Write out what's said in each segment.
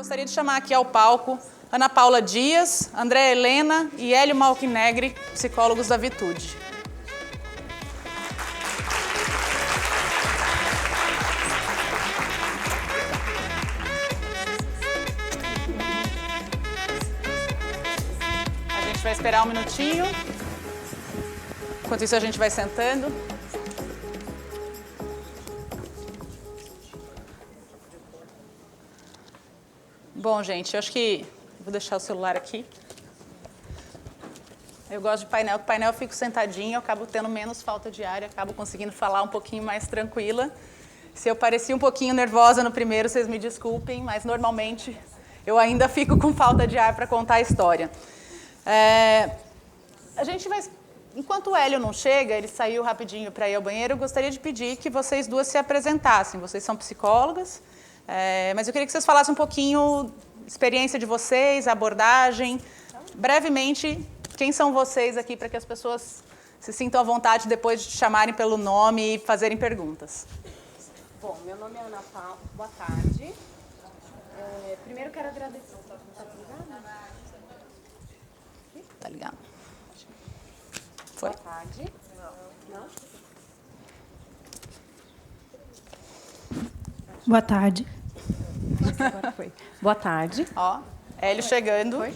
Gostaria de chamar aqui ao palco Ana Paula Dias, Andréa Helena e Hélio Malchinegri, psicólogos da Vitude. A gente vai esperar um minutinho. Enquanto isso, a gente vai sentando. Bom, gente, eu acho que... Vou deixar o celular aqui. Eu gosto de painel. Com painel eu fico sentadinha, eu acabo tendo menos falta de ar, acabo conseguindo falar um pouquinho mais tranquila. Se eu pareci um pouquinho nervosa no primeiro, vocês me desculpem, mas normalmente eu ainda fico com falta de ar para contar a história. A gente vai... Enquanto o Hélio não chega, ele saiu rapidinho para ir ao banheiro, eu gostaria de pedir que vocês duas se apresentassem. Vocês são psicólogas, mas eu queria que vocês falassem um pouquinho experiência de vocês, abordagem. Brevemente, quem são vocês aqui para que as pessoas se sintam à vontade depois de te chamarem pelo nome e fazerem perguntas. Bom, meu nome é Ana Paula. Boa tarde. Primeiro quero agradecer. Tá ligado? Foi. Boa tarde. Não? Boa tarde. Agora foi. Boa tarde. Ó, Hélio chegando. Foi.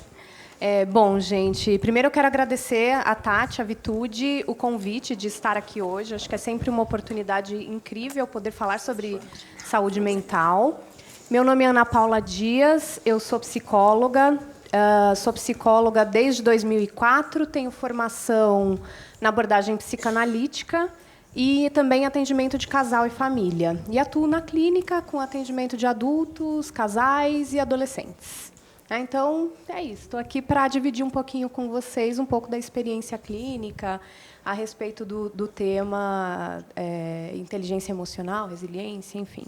Bom, gente, primeiro eu quero agradecer a Tati, a Vitude, o convite de estar aqui hoje. Acho que é sempre uma oportunidade incrível poder falar sobre saúde mental. Meu nome é Ana Paula Dias, eu sou psicóloga. Sou psicóloga desde 2004, tenho formação na abordagem psicanalítica e também atendimento de casal e família. E atuo na clínica com atendimento de adultos, casais e adolescentes. Então, é isso. Estou aqui para dividir um pouquinho com vocês um pouco da experiência clínica a respeito do tema inteligência emocional, resiliência, enfim.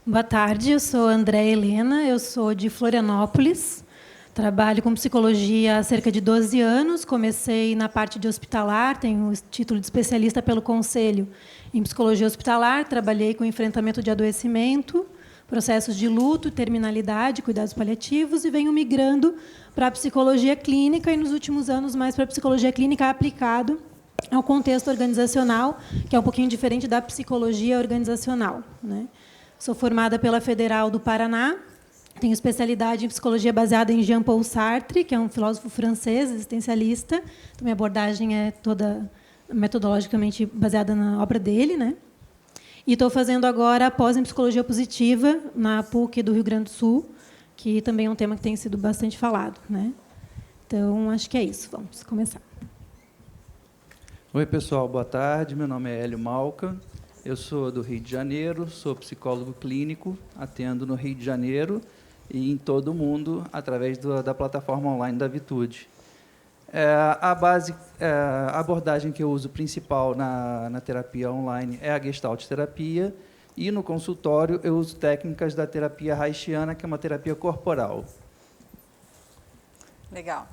Boa tarde, eu sou Andréa Helena, eu sou de Florianópolis, trabalho com psicologia há cerca de 12 anos, comecei na parte de hospitalar, tenho o título de especialista pelo Conselho em Psicologia Hospitalar, trabalhei com enfrentamento de adoecimento, processos de luto, terminalidade, cuidados paliativos, e venho migrando para a psicologia clínica, e nos últimos anos mais para a psicologia clínica aplicado ao contexto organizacional, que é um pouquinho diferente da psicologia organizacional, né? Sou formada pela Federal do Paraná, tenho especialidade em psicologia baseada em Jean-Paul Sartre, que é um filósofo francês, existencialista. Então, minha abordagem é toda metodologicamente baseada na obra dele, né? E estou fazendo agora pós em psicologia positiva na PUC do Rio Grande do Sul, que também é um tema que tem sido bastante falado, né? Então, acho que é isso. Vamos começar. Oi, pessoal. Boa tarde. Meu nome é Hélio Malca. Eu sou do Rio de Janeiro, sou psicólogo clínico, atendo no Rio de Janeiro e em todo o mundo através da plataforma online da Vitude. A abordagem que eu uso principal na terapia online é a Gestalt terapia, e no consultório eu uso técnicas da terapia haitiana, que é uma terapia corporal. Legal.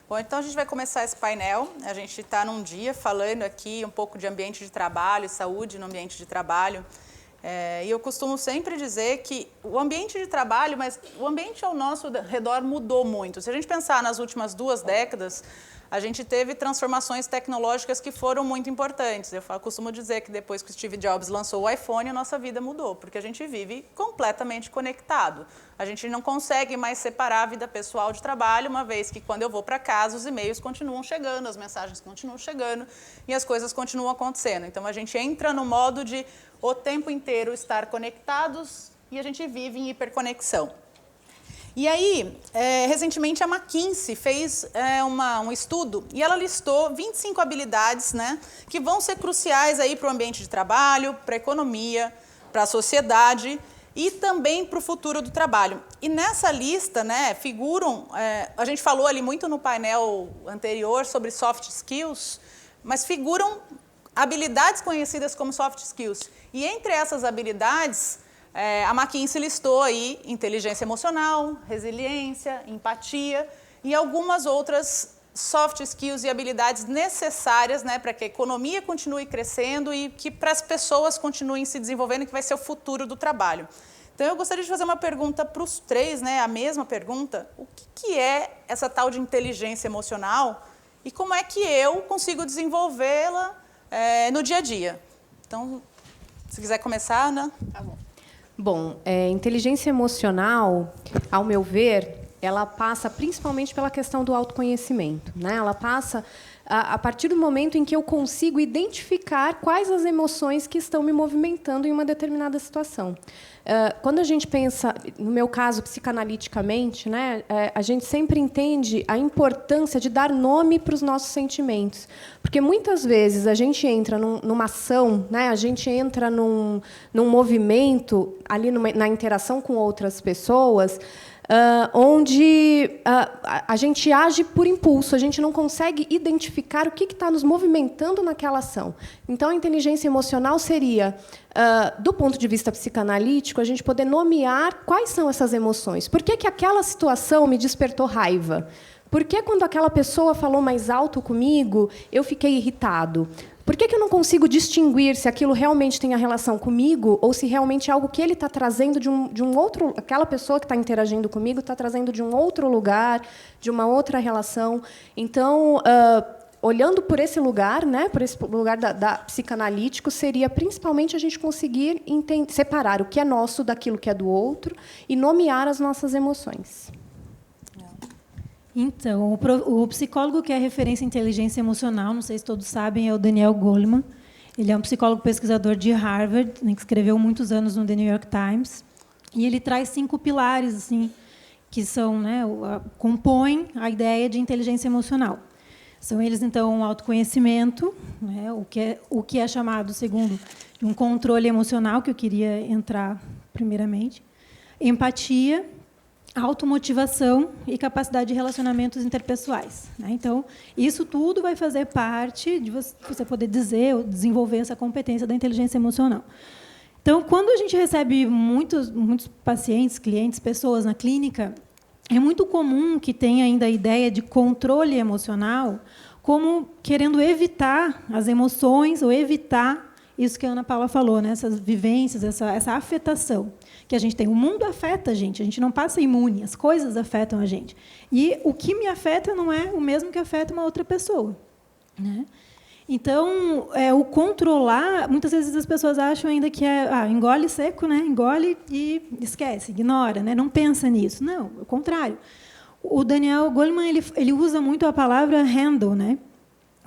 Bom, então a gente vai começar esse painel. A gente está num dia falando aqui um pouco de ambiente de trabalho, saúde no ambiente de trabalho. E eu costumo sempre dizer que o ambiente de trabalho, mas o ambiente ao nosso redor mudou muito. Se a gente pensar nas últimas 2 décadas, a gente teve transformações tecnológicas que foram muito importantes. Eu costumo dizer que depois que o Steve Jobs lançou o iPhone, a nossa vida mudou, porque a gente vive completamente conectado. A gente não consegue mais separar a vida pessoal de trabalho, uma vez que quando eu vou para casa, os e-mails continuam chegando, as mensagens continuam chegando e as coisas continuam acontecendo. Então, a gente entra no modo de o tempo inteiro estar conectados e a gente vive em hiperconexão. E aí, recentemente, a McKinsey fez um estudo e ela listou 25 habilidades, né, que vão ser cruciais para o ambiente de trabalho, para a economia, para a sociedade e também para o futuro do trabalho. E nessa lista, né, figuram, a gente falou ali muito no painel anterior sobre soft skills, mas figuram habilidades conhecidas como soft skills. E entre essas habilidades, a McKinsey listou aí inteligência emocional, resiliência, empatia e algumas outras soft skills e habilidades necessárias, né, para que a economia continue crescendo e que para as pessoas continuem se desenvolvendo, que vai ser o futuro do trabalho. Então, eu gostaria de fazer uma pergunta para os três, né? A mesma pergunta. O que é essa tal de inteligência emocional e como é que eu consigo desenvolvê-la no dia a dia? Então, se quiser começar, Ana. Tá bom. Bom, inteligência emocional, ao meu ver, ela passa principalmente pela questão do autoconhecimento, né? Ela passa a partir do momento em que eu consigo identificar quais as emoções que estão me movimentando em uma determinada situação. Quando a gente pensa, no meu caso, psicanaliticamente, né, a gente sempre entende a importância de dar nome para os nossos sentimentos. Porque, muitas vezes, a gente entra numa ação, né, a gente entra num movimento, ali na interação com outras pessoas, onde a gente age por impulso, a gente não consegue identificar o que está nos movimentando naquela ação. Então, a inteligência emocional seria, do ponto de vista psicanalítico, a gente poder nomear quais são essas emoções. Por que aquela situação me despertou raiva? Por que, quando aquela pessoa falou mais alto comigo, eu fiquei irritado? Por que eu não consigo distinguir se aquilo realmente tem a relação comigo ou se realmente é algo que ele está trazendo de um outro... Aquela pessoa que está interagindo comigo está trazendo de um outro lugar, de uma outra relação. Então, olhando por esse lugar, né, por esse lugar da psicanalítico, seria principalmente a gente conseguir separar o que é nosso daquilo que é do outro e nomear as nossas emoções. Então, o psicólogo que é referência em inteligência emocional, não sei se todos sabem, é o Daniel Goleman. Ele é um psicólogo pesquisador de Harvard, né, que escreveu muitos anos no The New York Times. E ele traz 5 pilares assim, que são, né, compõem a ideia de inteligência emocional. São eles, então, o autoconhecimento, né, o que é chamado, segundo, de um controle emocional, que eu queria entrar primeiramente, empatia, automotivação e capacidade de relacionamentos interpessoais, né? Então, isso tudo vai fazer parte de você poder dizer ou desenvolver essa competência da inteligência emocional. Então, quando a gente recebe muitos pacientes, clientes, pessoas na clínica, é muito comum que tenha ainda a ideia de controle emocional como querendo evitar as emoções ou evitar isso que a Ana Paula falou, né? Essas vivências, essa afetação que a gente tem. O mundo afeta a gente não passa imune, as coisas afetam a gente. E o que me afeta não é o mesmo que afeta uma outra pessoa, né? Então, o controlar, muitas vezes as pessoas acham ainda que engole seco, né? Engole e esquece, ignora, né? Não pensa nisso. Não, é o contrário. O Daniel Goleman ele usa muito a palavra handle, né?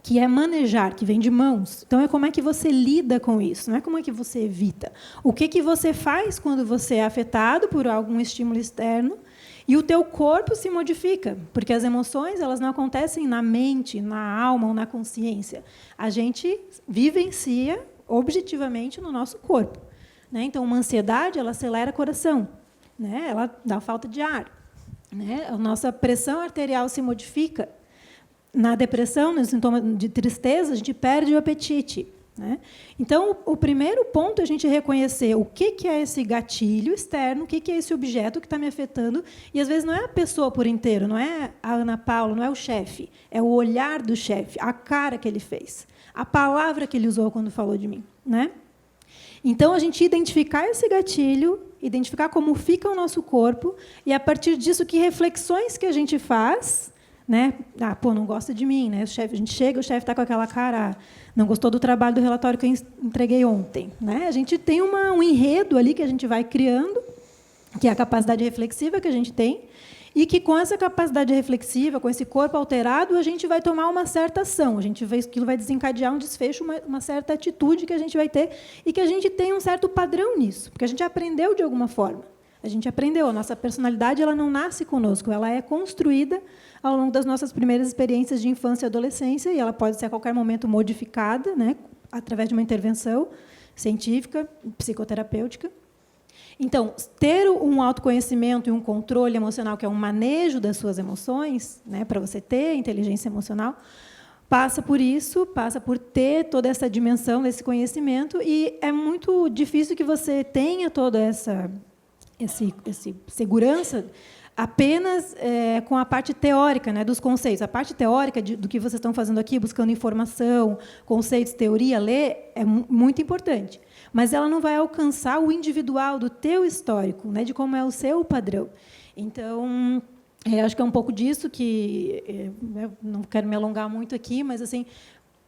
Que é manejar, que vem de mãos. Então, é como é que você lida com isso, não é como é que você evita. O que você faz quando você é afetado por algum estímulo externo e o teu corpo se modifica, porque as emoções elas não acontecem na mente, na alma ou na consciência. A gente vivencia objetivamente no nosso corpo, né? Então, uma ansiedade ela acelera o coração, né? Ela dá falta de ar, né? A nossa pressão arterial se modifica. Na depressão, no sintoma de tristeza, a gente perde o apetite, né? Então, o primeiro ponto é a gente reconhecer o que é esse gatilho externo, o que é esse objeto que está me afetando. E, às vezes, não é a pessoa por inteiro, não é a Ana Paula, não é o chefe, é o olhar do chefe, a cara que ele fez, a palavra que ele usou quando falou de mim, né? Então, a gente identificar esse gatilho, identificar como fica o nosso corpo, e, a partir disso, que reflexões que a gente faz, né? Não gosta de mim, né? A gente chega, o chefe está com aquela cara, não gostou do trabalho do relatório que eu entreguei ontem, né? A gente tem um enredo ali que a gente vai criando, que é a capacidade reflexiva que a gente tem, e que com essa capacidade reflexiva, com esse corpo alterado, a gente vai tomar uma certa ação, aquilo vai desencadear um desfecho, uma certa atitude que a gente vai ter, e que a gente tem um certo padrão nisso, porque a gente aprendeu de alguma forma. A gente aprendeu, a nossa personalidade ela não nasce conosco, ela é construída ao longo das nossas primeiras experiências de infância e adolescência, e ela pode ser a qualquer momento modificada, né, através de uma intervenção científica, psicoterapêutica. Então, ter um autoconhecimento e um controle emocional, que é um manejo das suas emoções, né, para você ter inteligência emocional, passa por isso, passa por ter toda essa dimensão desse conhecimento, e é muito difícil que você tenha toda essa segurança apenas com a parte teórica, né, dos conceitos. A parte teórica do que vocês estão fazendo aqui, buscando informação, conceitos, teoria, ler, é muito importante. mas ela não vai alcançar o individual do teu histórico, né, de como é o seu padrão. Então, acho que é um pouco disso que não quero me alongar muito aqui, mas assim,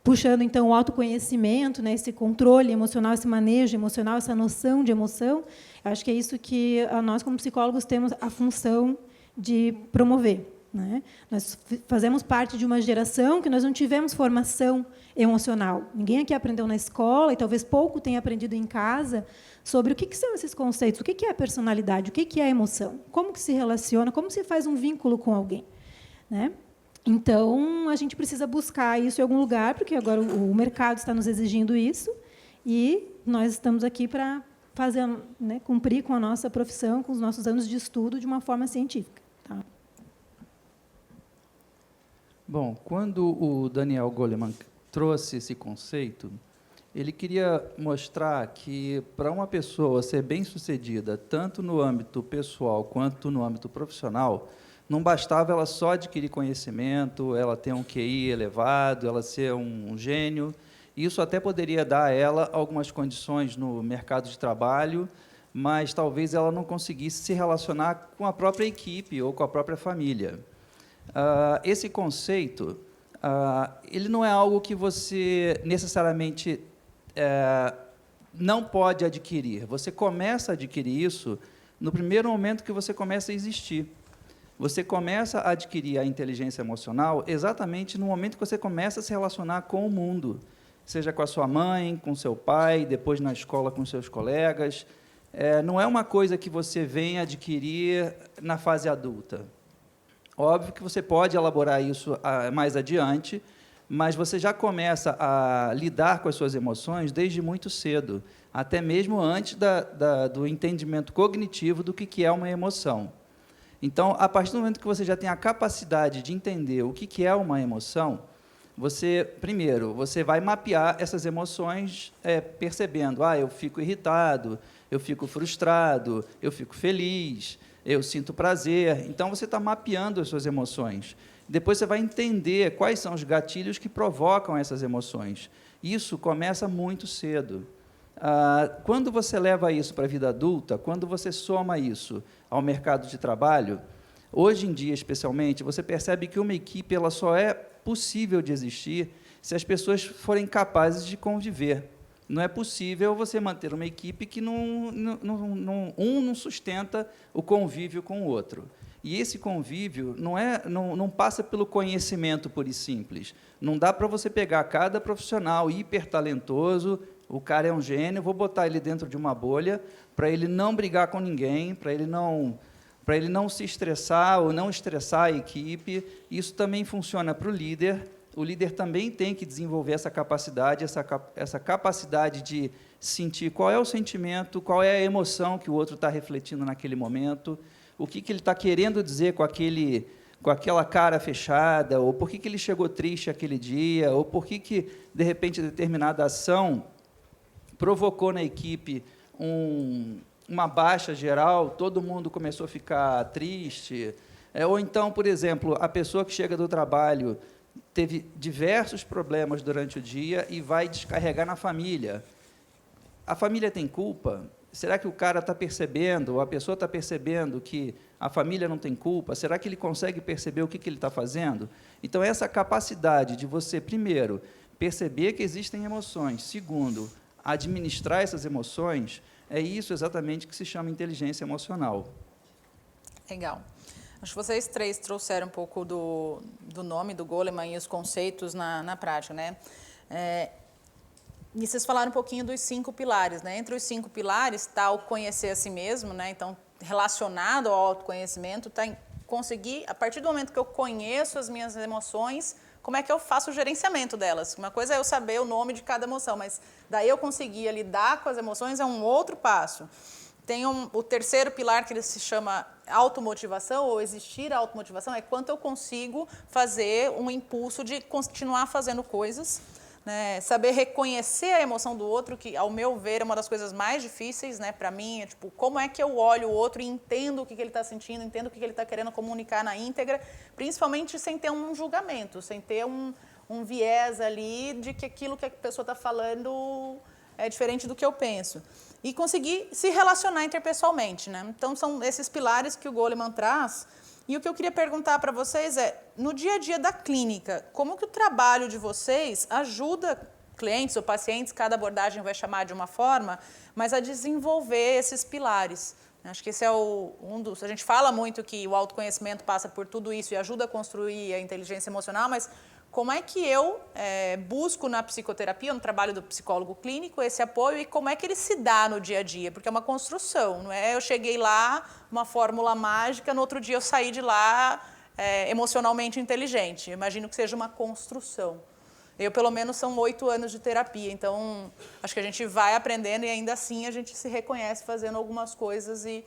puxando então o autoconhecimento, né, esse controle emocional, esse manejo emocional, essa noção de emoção, acho que é isso que nós como psicólogos temos a função de promover, né? Nós fazemos parte de uma geração que nós não tivemos formação emocional. Ninguém aqui aprendeu na escola e talvez pouco tenha aprendido em casa sobre o que são esses conceitos, o que é a personalidade, o que é a emoção, como que se relaciona, como se faz um vínculo com alguém, né? Então, a gente precisa buscar isso em algum lugar, porque agora o mercado está nos exigindo isso, e nós estamos aqui para fazer, né, cumprir com a nossa profissão, com os nossos anos de estudo, de uma forma científica. Tá? Bom, quando o Daniel Goleman trouxe esse conceito, ele queria mostrar que, para uma pessoa ser bem-sucedida, tanto no âmbito pessoal quanto no âmbito profissional, não bastava ela só adquirir conhecimento, ela ter um QI elevado, ela ser um gênio. Isso até poderia dar a ela algumas condições no mercado de trabalho, mas talvez ela não conseguisse se relacionar com a própria equipe ou com a própria família. Esse conceito, ele não é algo que você necessariamente não pode adquirir. Você começa a adquirir isso no primeiro momento que você começa a existir. Você começa a adquirir a inteligência emocional exatamente no momento que você começa a se relacionar com o mundo, seja com a sua mãe, com seu pai, depois na escola com seus colegas. Não é uma coisa que você vem adquirir na fase adulta. Óbvio que você pode elaborar isso mais adiante, mas você já começa a lidar com as suas emoções desde muito cedo, até mesmo antes do entendimento cognitivo do que é uma emoção. Então, a partir do momento que você já tem a capacidade de entender o que é uma emoção, primeiro, você vai mapear essas emoções percebendo, eu fico irritado, eu fico frustrado, eu fico feliz, eu sinto prazer. Então, você está mapeando as suas emoções. Depois, você vai entender quais são os gatilhos que provocam essas emoções. Isso começa muito cedo. Quando você leva isso para a vida adulta, quando você soma isso ao mercado de trabalho, hoje em dia, especialmente, você percebe que uma equipe ela só é possível de existir se as pessoas forem capazes de conviver. Não é possível você manter uma equipe que não sustenta o convívio com o outro. E esse convívio não passa pelo conhecimento puro e simples. Não dá para você pegar cada profissional hipertalentoso, o cara é um gênio, vou botar ele dentro de uma bolha para ele não brigar com ninguém, para ele não se estressar ou não estressar a equipe. Isso também funciona para o líder. O líder também tem que desenvolver essa capacidade de sentir qual é o sentimento, qual é a emoção que o outro está refletindo naquele momento, o que ele está querendo dizer com aquela cara fechada, ou por que ele chegou triste aquele dia, ou por que de repente, determinada ação provocou na equipe uma baixa geral, todo mundo começou a ficar triste. Ou então, por exemplo, a pessoa que chega do trabalho teve diversos problemas durante o dia e vai descarregar na família. A família tem culpa? Será que o cara está percebendo, ou a pessoa está percebendo que a família não tem culpa? Será que ele consegue perceber o que ele está fazendo? Então, essa capacidade de você, primeiro, perceber que existem emoções, segundo, administrar essas emoções, é isso exatamente que se chama inteligência emocional. Legal. Acho que vocês três trouxeram um pouco do nome do Goleman e os conceitos na prática, né? E vocês falaram um pouquinho dos 5 pilares, né? Entre os 5 pilares está o conhecer a si mesmo, né? Então, relacionado ao autoconhecimento, está em conseguir, a partir do momento que eu conheço as minhas emoções, como é que eu faço o gerenciamento delas? Uma coisa é eu saber o nome de cada emoção, mas daí eu conseguir lidar com as emoções é um outro passo. Tem o terceiro pilar que ele se chama automotivação, ou existir a automotivação, é quanto eu consigo fazer um impulso de continuar fazendo coisas, né? Saber reconhecer a emoção do outro, que, ao meu ver, é uma das coisas mais difíceis, né, para mim, tipo, como é que eu olho o outro e entendo o que ele está sentindo, entendo o que ele está querendo comunicar na íntegra, principalmente sem ter um julgamento, sem ter um viés ali de que aquilo que a pessoa está falando é diferente do que eu penso. E conseguir se relacionar interpessoalmente, né? Então, são esses pilares que o Goleman traz. E o que eu queria perguntar para vocês é, no dia a dia da clínica, como que o trabalho de vocês ajuda clientes ou pacientes, cada abordagem vai chamar de uma forma, mas a desenvolver esses pilares? Acho que esse é um dos... A gente fala muito que o autoconhecimento passa por tudo isso e ajuda a construir a inteligência emocional, mas como é que eu busco na psicoterapia, no trabalho do psicólogo clínico, esse apoio e como é que ele se dá no dia a dia? Porque é uma construção, não é? Eu cheguei lá, uma fórmula mágica, no outro dia eu saí de lá emocionalmente inteligente. Eu imagino que seja uma construção. Eu, pelo menos, são 8 anos de terapia, então acho que a gente vai aprendendo e ainda assim a gente se reconhece fazendo algumas coisas e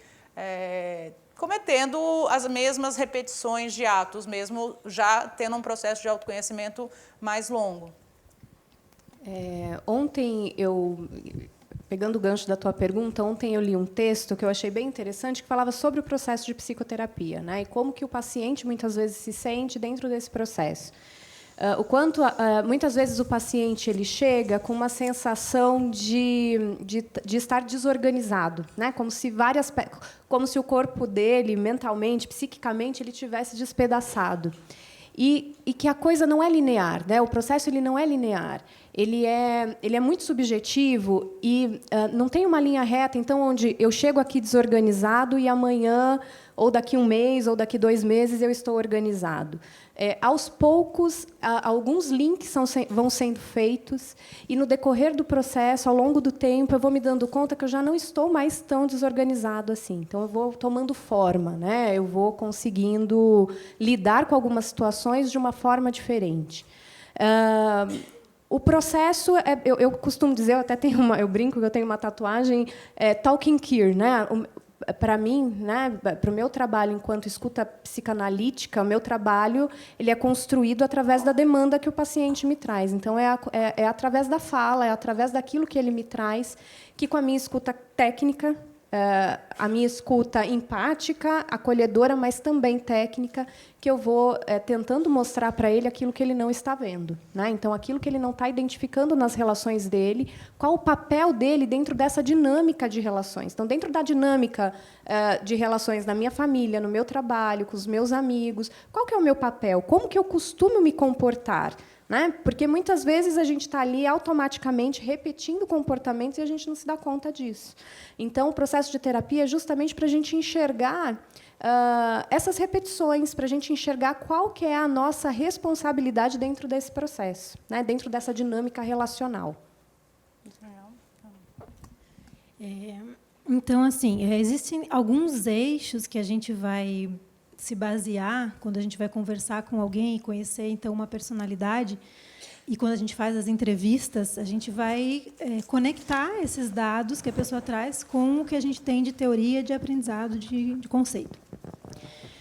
cometendo as mesmas repetições de atos, mesmo já tendo um processo de autoconhecimento mais longo. Ontem, pegando o gancho da tua pergunta, ontem eu li um texto que eu achei bem interessante, que falava sobre o processo de psicoterapia, né, e como que o paciente muitas vezes se sente dentro desse processo. O quanto, muitas vezes, o paciente ele chega com uma sensação de estar desorganizado, né? Como se o corpo dele, mentalmente, psiquicamente, ele tivesse despedaçado. E que a coisa não é linear, né? O processo ele não é linear. Ele é muito subjetivo e não tem uma linha reta, então, onde eu chego aqui desorganizado e amanhã, ou daqui 1 mês, ou daqui 2 meses, eu estou organizado. Aos poucos, alguns links vão sendo feitos e, no decorrer do processo, ao longo do tempo, eu vou me dando conta que eu já não estou mais tão desorganizado assim. Então, eu vou tomando forma, né? Eu vou conseguindo lidar com algumas situações de uma forma diferente. O processo, eu costumo dizer, eu brinco que eu tenho uma tatuagem, Talking Cure, né? Para mim, né, para o meu trabalho enquanto escuta psicanalítica, o meu trabalho ele é construído através da demanda que o paciente me traz. Então, é através da fala, é através daquilo que ele me traz, que com a minha escuta técnica, a minha escuta empática, acolhedora, mas também técnica, que eu vou tentando mostrar para ele aquilo que ele não está vendo, né? Então, aquilo que ele não está identificando nas relações dele, qual o papel dele dentro dessa dinâmica de relações. Então, dentro da dinâmica de relações na minha família, no meu trabalho, com os meus amigos, qual que é o meu papel? Como que eu costumo me comportar? Né? Porque, muitas vezes, a gente está ali automaticamente repetindo comportamentos e a gente não se dá conta disso. Então, o processo de terapia é justamente para a gente enxergar essas repetições, para a gente enxergar qual que é a nossa responsabilidade dentro desse processo, né? Dentro dessa dinâmica relacional. Então, assim, existem alguns eixos que a gente vai se basear quando a gente vai conversar com alguém e conhecer, então, uma personalidade. E, quando a gente faz as entrevistas, a gente vai conectar esses dados que a pessoa traz com o que a gente tem de teoria, de aprendizado, de conceito.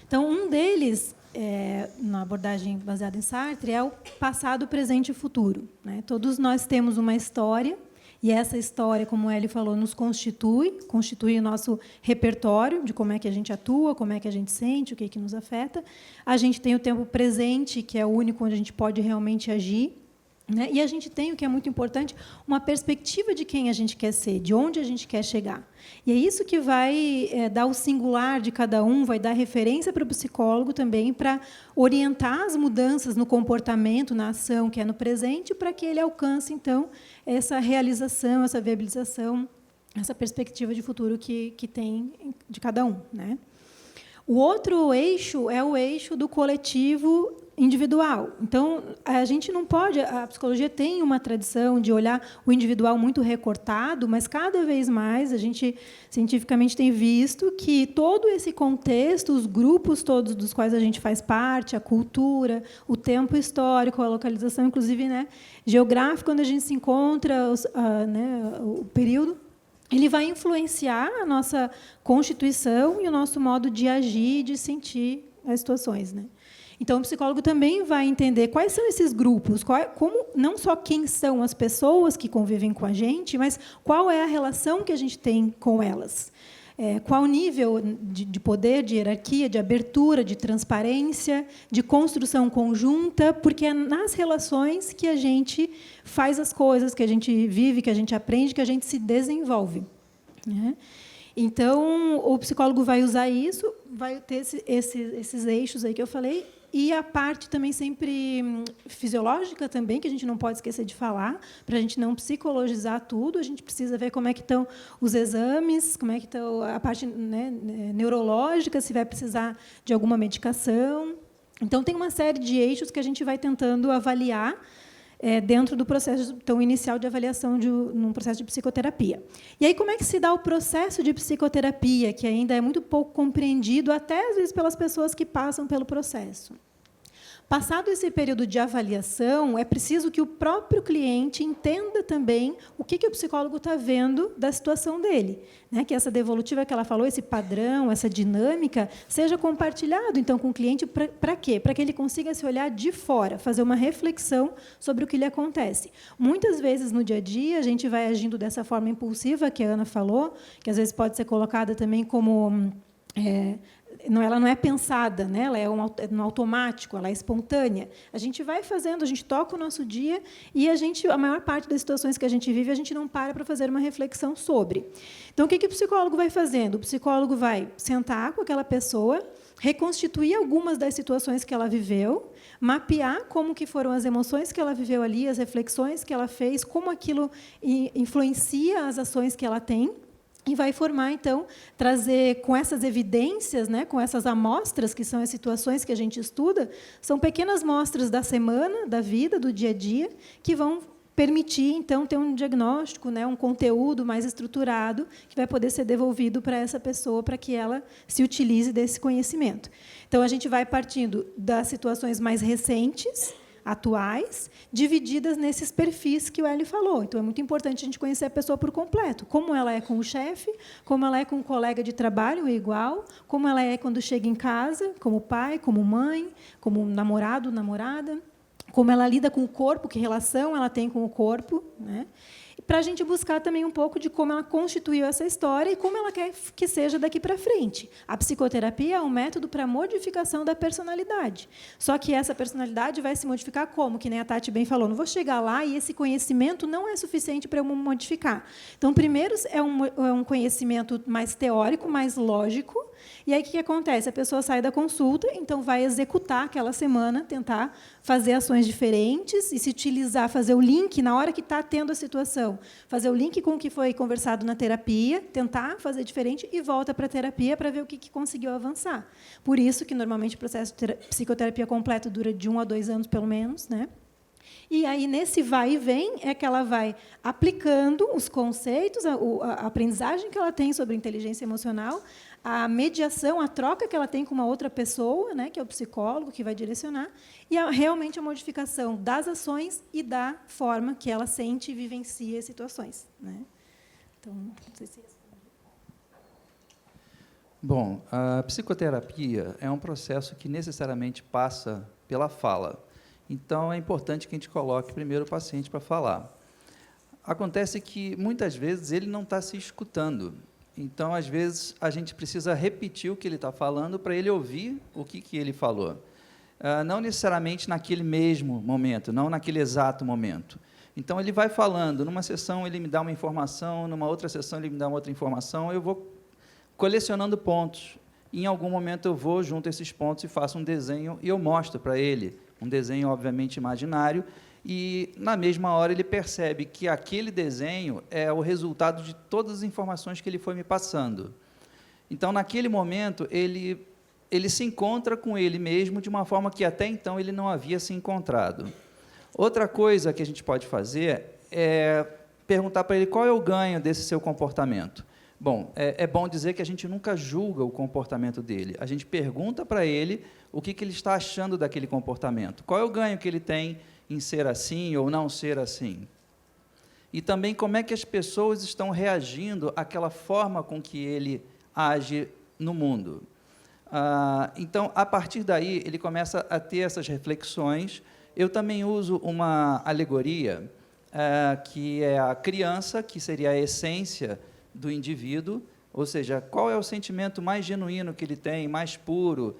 Então, um deles, na abordagem baseada em Sartre, é o passado, presente e futuro, né? Todos nós temos uma história, e essa história, como ele falou, nos constitui o nosso repertório de como é que a gente atua, como é que a gente sente, o que é que nos afeta. A gente tem o tempo presente, que é o único onde a gente pode realmente agir, né? E a gente tem, o que é muito importante, uma perspectiva de quem a gente quer ser, de onde a gente quer chegar. E é isso que vai dar o singular de cada um, vai dar referência para o psicólogo também, para orientar as mudanças no comportamento, na ação que é no presente, para que ele alcance, então, essa realização, essa viabilização, essa perspectiva de futuro que tem de cada um, né? O outro eixo é o eixo do coletivo individual. Então, a gente não pode... A psicologia tem uma tradição de olhar o individual muito recortado, mas, cada vez mais, a gente, cientificamente, tem visto que todo esse contexto, os grupos todos dos quais a gente faz parte, a cultura, o tempo histórico, a localização, inclusive, né, geográfica, onde a gente se encontra, o período, ele vai influenciar a nossa constituição e o nosso modo de agir e de sentir as situações, né? Então, o psicólogo também vai entender quais são esses grupos, como, não só quem são as pessoas que convivem com a gente, mas qual é a relação que a gente tem com elas. qual nível de poder, de hierarquia, de abertura, de transparência, de construção conjunta, porque é nas relações que a gente faz as coisas, que a gente vive, que a gente aprende, que a gente se desenvolve, né? Então, o psicólogo vai usar isso, vai ter esses eixos aí que eu falei, e a parte também sempre fisiológica também, que a gente não pode esquecer de falar, para a gente não psicologizar tudo, a gente precisa ver como é que estão os exames, como é que estão a parte, né, neurológica, se vai precisar de alguma medicação. Então, tem uma série de eixos que a gente vai tentando avaliar dentro do processo tão inicial de avaliação num processo de psicoterapia. E aí, como é que se dá o processo de psicoterapia, que ainda é muito pouco compreendido, até às vezes pelas pessoas que passam pelo processo? Passado esse período de avaliação, é preciso que o próprio cliente entenda também o que o psicólogo está vendo da situação dele, né? Que essa devolutiva que ela falou, esse padrão, essa dinâmica, seja compartilhado então com o cliente. Para quê? Para que ele consiga se olhar de fora, fazer uma reflexão sobre o que lhe acontece. Muitas vezes, no dia a dia, a gente vai agindo dessa forma impulsiva que a Ana falou, que às vezes pode ser colocada também como... ela não é pensada, né? Ela é no automático, ela é espontânea. A gente vai fazendo, a gente toca o nosso dia e a maior parte das situações que a gente vive, a gente não para fazer uma reflexão sobre. Então, o que o psicólogo vai fazendo? O psicólogo vai sentar com aquela pessoa, reconstituir algumas das situações que ela viveu, mapear como que foram as emoções que ela viveu ali, as reflexões que ela fez, como aquilo influencia as ações que ela tem. E vai formar, então, trazer com essas evidências, né, com essas amostras, que são as situações que a gente estuda, são pequenas amostras da semana, da vida, do dia a dia, que vão permitir, então, ter um diagnóstico, né, um conteúdo mais estruturado, que vai poder ser devolvido para essa pessoa, para que ela se utilize desse conhecimento. Então, a gente vai partindo das situações mais recentes, atuais, divididas nesses perfis que o Hélio falou. Então, é muito importante a gente conhecer a pessoa por completo. Como ela é com o chefe, como ela é com o colega de trabalho, igual, como ela é quando chega em casa, como pai, como mãe, como namorado, namorada, como ela lida com o corpo, que relação ela tem com o corpo, né? Para a gente buscar também um pouco de como ela constituiu essa história e como ela quer que seja daqui para frente. A psicoterapia é um método para a modificação da personalidade. Só que essa personalidade vai se modificar como? Que nem a Tati bem falou, não vou chegar lá e esse conhecimento não é suficiente para eu modificar. Então, primeiro, é um conhecimento mais teórico, mais lógico. E aí, o que acontece? A pessoa sai da consulta, então vai executar aquela semana, tentar fazer ações diferentes e se utilizar, fazer o link na hora que está tendo a situação, fazer o link com o que foi conversado na terapia, tentar fazer diferente e volta para a terapia para ver o que conseguiu avançar. Por isso que, normalmente, o processo de psicoterapia completo dura de 1 a 2 anos, pelo menos, né? E aí, nesse vai e vem, é que ela vai aplicando os conceitos, a aprendizagem que ela tem sobre inteligência emocional, a mediação, a troca que ela tem com uma outra pessoa, né, que é o psicólogo, que vai direcionar, e realmente a modificação das ações e da forma que ela sente e vivencia as situações, né? Então, não sei se... Bom, a psicoterapia é um processo que necessariamente passa pela fala. Então, é importante que a gente coloque primeiro o paciente para falar. Acontece que, muitas vezes, ele não está se escutando. Então, às vezes, a gente precisa repetir o que ele está falando para ele ouvir o que ele falou. Não necessariamente naquele mesmo momento, não naquele exato momento. Então, ele vai falando. Numa sessão, ele me dá uma informação, numa outra sessão, ele me dá uma outra informação. Eu vou colecionando pontos. Em algum momento, eu vou junto a esses pontos e faço um desenho e eu mostro para ele. Um desenho, obviamente, imaginário, e, na mesma hora, ele percebe que aquele desenho é o resultado de todas as informações que ele foi me passando. Então, naquele momento, ele se encontra com ele mesmo de uma forma que, até então, ele não havia se encontrado. Outra coisa que a gente pode fazer é perguntar para ele qual é o ganho desse seu comportamento. Bom, é bom dizer que a gente nunca julga o comportamento dele. A gente pergunta para ele o que ele está achando daquele comportamento. Qual é o ganho que ele tem em ser assim ou não ser assim? E também como é que as pessoas estão reagindo àquela forma com que ele age no mundo. Então, a partir daí, ele começa a ter essas reflexões. Eu também uso uma alegoria, que é a criança, que seria a essência do indivíduo, Ou seja, qual é o sentimento mais genuíno que ele tem, mais puro,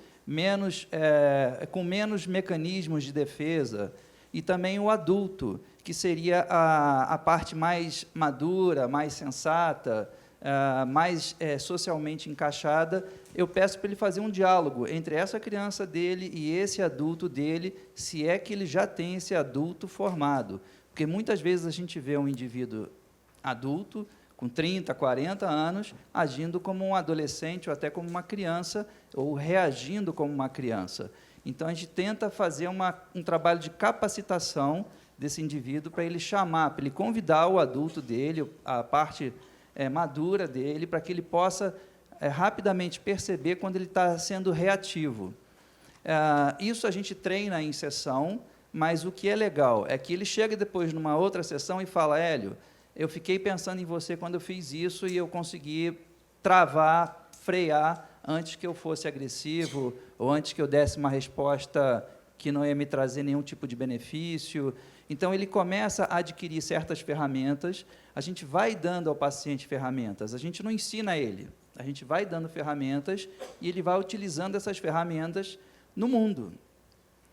com menos mecanismos de defesa. E também o adulto, que seria a parte mais madura, mais sensata, mais socialmente encaixada. Eu peço para ele fazer um diálogo entre essa criança dele e esse adulto dele, se é que ele já tem esse adulto formado. Porque muitas vezes a gente vê um indivíduo adulto, com 30, 40 anos, agindo como um adolescente ou até como uma criança, ou reagindo como uma criança. Então, a gente tenta fazer um trabalho de capacitação desse indivíduo para ele chamar, para ele convidar o adulto dele, a parte madura dele, para que ele possa rapidamente perceber quando ele está sendo reativo. Isso a gente treina em sessão, mas o que é legal é que ele chega depois numa outra sessão e fala: Hélio, eu fiquei pensando em você quando eu fiz isso e eu consegui travar, frear, antes que eu fosse agressivo ou antes que eu desse uma resposta que não ia me trazer nenhum tipo de benefício. Então, ele começa a adquirir certas ferramentas, a gente vai dando ao paciente ferramentas, a gente não ensina ele, a gente vai dando ferramentas e ele vai utilizando essas ferramentas no mundo.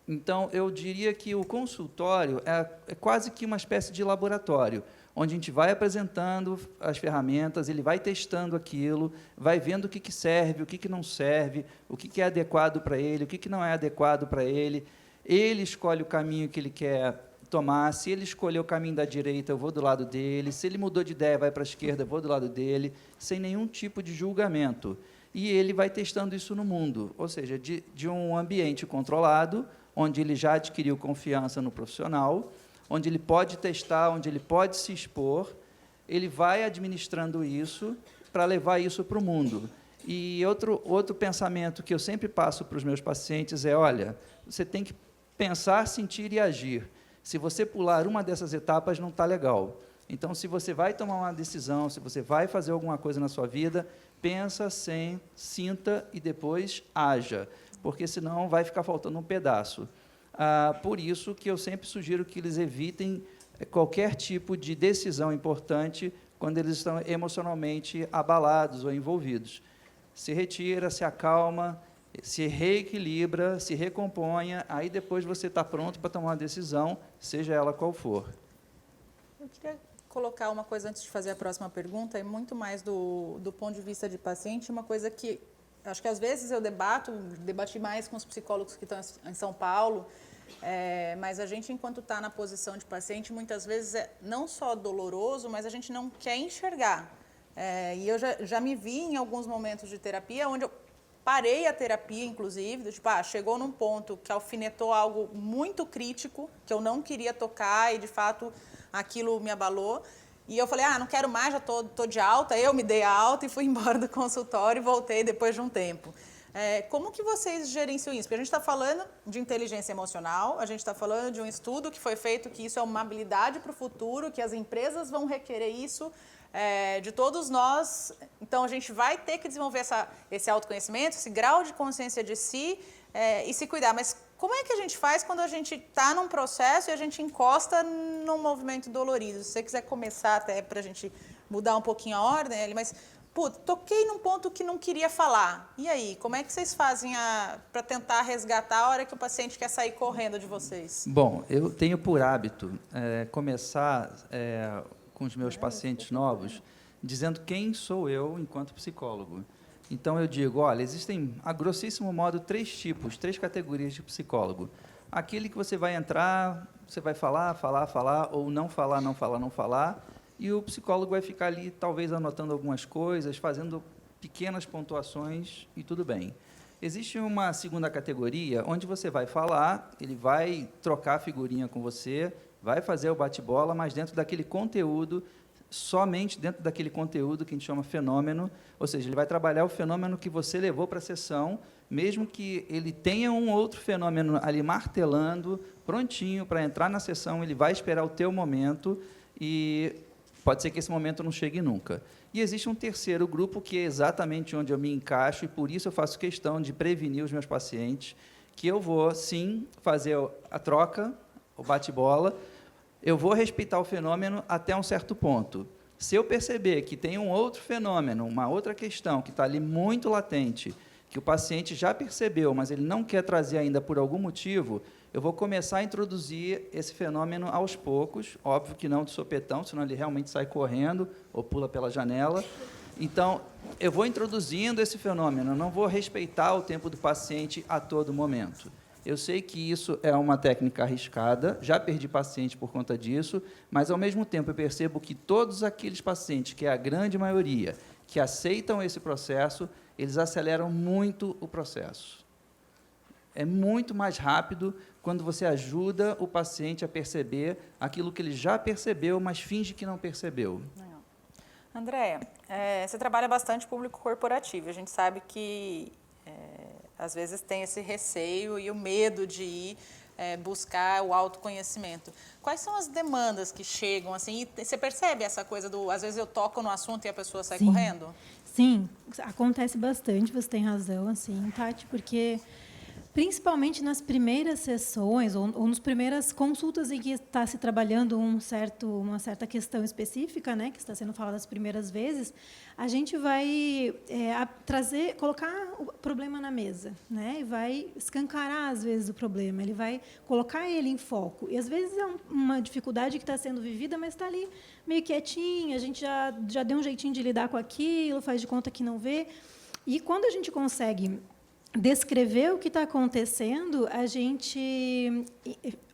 Então, eu diria que o consultório é quase que uma espécie de laboratório, onde a gente vai apresentando as ferramentas, ele vai testando aquilo, vai vendo o que serve, o que não serve, o que é adequado para ele, o que não é adequado para ele. Ele escolhe o caminho que ele quer tomar. Se ele escolher o caminho da direita, eu vou do lado dele. Se ele mudou de ideia, vai para a esquerda, eu vou do lado dele, sem nenhum tipo de julgamento. E ele vai testando isso no mundo, ou seja, de um ambiente controlado, onde ele já adquiriu confiança no profissional, onde ele pode testar, onde ele pode se expor, ele vai administrando isso para levar isso para o mundo. E outro pensamento que eu sempre passo para os meus pacientes é: olha, você tem que pensar, sentir e agir. Se você pular uma dessas etapas, não está legal. Então, se você vai tomar uma decisão, se você vai fazer alguma coisa na sua vida, pensa, sinta e depois haja, porque senão vai ficar faltando um pedaço. Por isso que eu sempre sugiro que eles evitem qualquer tipo de decisão importante quando eles estão emocionalmente abalados ou envolvidos. Se retira, se acalma, se reequilibra, se recomponha, aí depois você está pronto para tomar uma decisão, seja ela qual for. Eu queria colocar uma coisa antes de fazer a próxima pergunta, é muito mais do ponto de vista de paciente, uma coisa que acho que às vezes eu debati mais com os psicólogos que estão em São Paulo, mas a gente, enquanto está na posição de paciente, muitas vezes é não só doloroso, mas a gente não quer enxergar. E eu já me vi em alguns momentos de terapia, onde eu parei a terapia, inclusive, chegou num ponto que alfinetou algo muito crítico, que eu não queria tocar e, de fato, aquilo me abalou. E eu falei: não quero mais, já tô de alta. Eu me dei a alta e fui embora do consultório e voltei depois de um tempo. Como que vocês gerenciam isso? Porque a gente está falando de inteligência emocional, a gente está falando de um estudo que foi feito, que isso é uma habilidade para o futuro, que as empresas vão requerer isso de todos nós. Então, a gente vai ter que desenvolver esse autoconhecimento, esse grau de consciência de si e se cuidar. Mas como é que a gente faz quando a gente está num processo e a gente encosta num movimento dolorido? Se você quiser começar até para a gente mudar um pouquinho a ordem, Eli, mas toquei num ponto que não queria falar. E aí, como é que vocês fazem para tentar resgatar a hora que o paciente quer sair correndo de vocês? Bom, eu tenho por hábito começar com os meus pacientes novos dizendo quem sou eu enquanto psicólogo. Então, eu digo: olha, existem, a grossíssimo modo, 3 categorias de psicólogo. Aquele que você vai entrar, você vai falar, ou não falar, e o psicólogo vai ficar ali, talvez, anotando algumas coisas, fazendo pequenas pontuações, e tudo bem. Existe uma segunda categoria, onde você vai falar, ele vai trocar figurinha com você, vai fazer o bate-bola, mas dentro daquele conteúdo, somente dentro daquele conteúdo que a gente chama fenômeno, ou seja, ele vai trabalhar o fenômeno que você levou para a sessão, mesmo que ele tenha um outro fenômeno ali martelando, prontinho para entrar na sessão, ele vai esperar o teu momento e pode ser que esse momento não chegue nunca. E existe um terceiro grupo, que é exatamente onde eu me encaixo, e por isso eu faço questão de prevenir os meus pacientes, que eu vou, sim, fazer a troca, o bate-bola, eu vou respeitar o fenômeno até um certo ponto. Se eu perceber que tem um outro fenômeno, uma outra questão que está ali muito latente, que o paciente já percebeu, mas ele não quer trazer ainda por algum motivo, eu vou começar a introduzir esse fenômeno aos poucos, óbvio que não de sopetão, senão ele realmente sai correndo ou pula pela janela. Então, eu vou introduzindo esse fenômeno, eu não vou respeitar o tempo do paciente a todo momento. Eu sei que isso é uma técnica arriscada, já perdi paciente por conta disso, mas, ao mesmo tempo, eu percebo que todos aqueles pacientes, que é a grande maioria, que aceitam esse processo, eles aceleram muito o processo. É muito mais rápido quando você ajuda o paciente a perceber aquilo que ele já percebeu, mas finge que não percebeu. Andréia, você trabalha bastante público corporativo. A gente sabe que, às vezes, tem esse receio e o medo de ir buscar o autoconhecimento. Quais são as demandas que chegam? Assim, e você percebe essa coisa do, às vezes, eu toco no assunto e a pessoa sai correndo? Sim, acontece bastante, você tem razão, assim, Tati, porque principalmente nas primeiras sessões ou nas primeiras consultas em que está se trabalhando uma certa questão específica, né, que está sendo falada as primeiras vezes, a gente vai colocar o problema na mesa, né, e vai escancarar às vezes o problema, ele vai colocar ele em foco. E às vezes é uma dificuldade que está sendo vivida, mas está ali meio quietinha, a gente já deu um jeitinho de lidar com aquilo, faz de conta que não vê. E quando a gente consegue descrever o que está acontecendo, a gente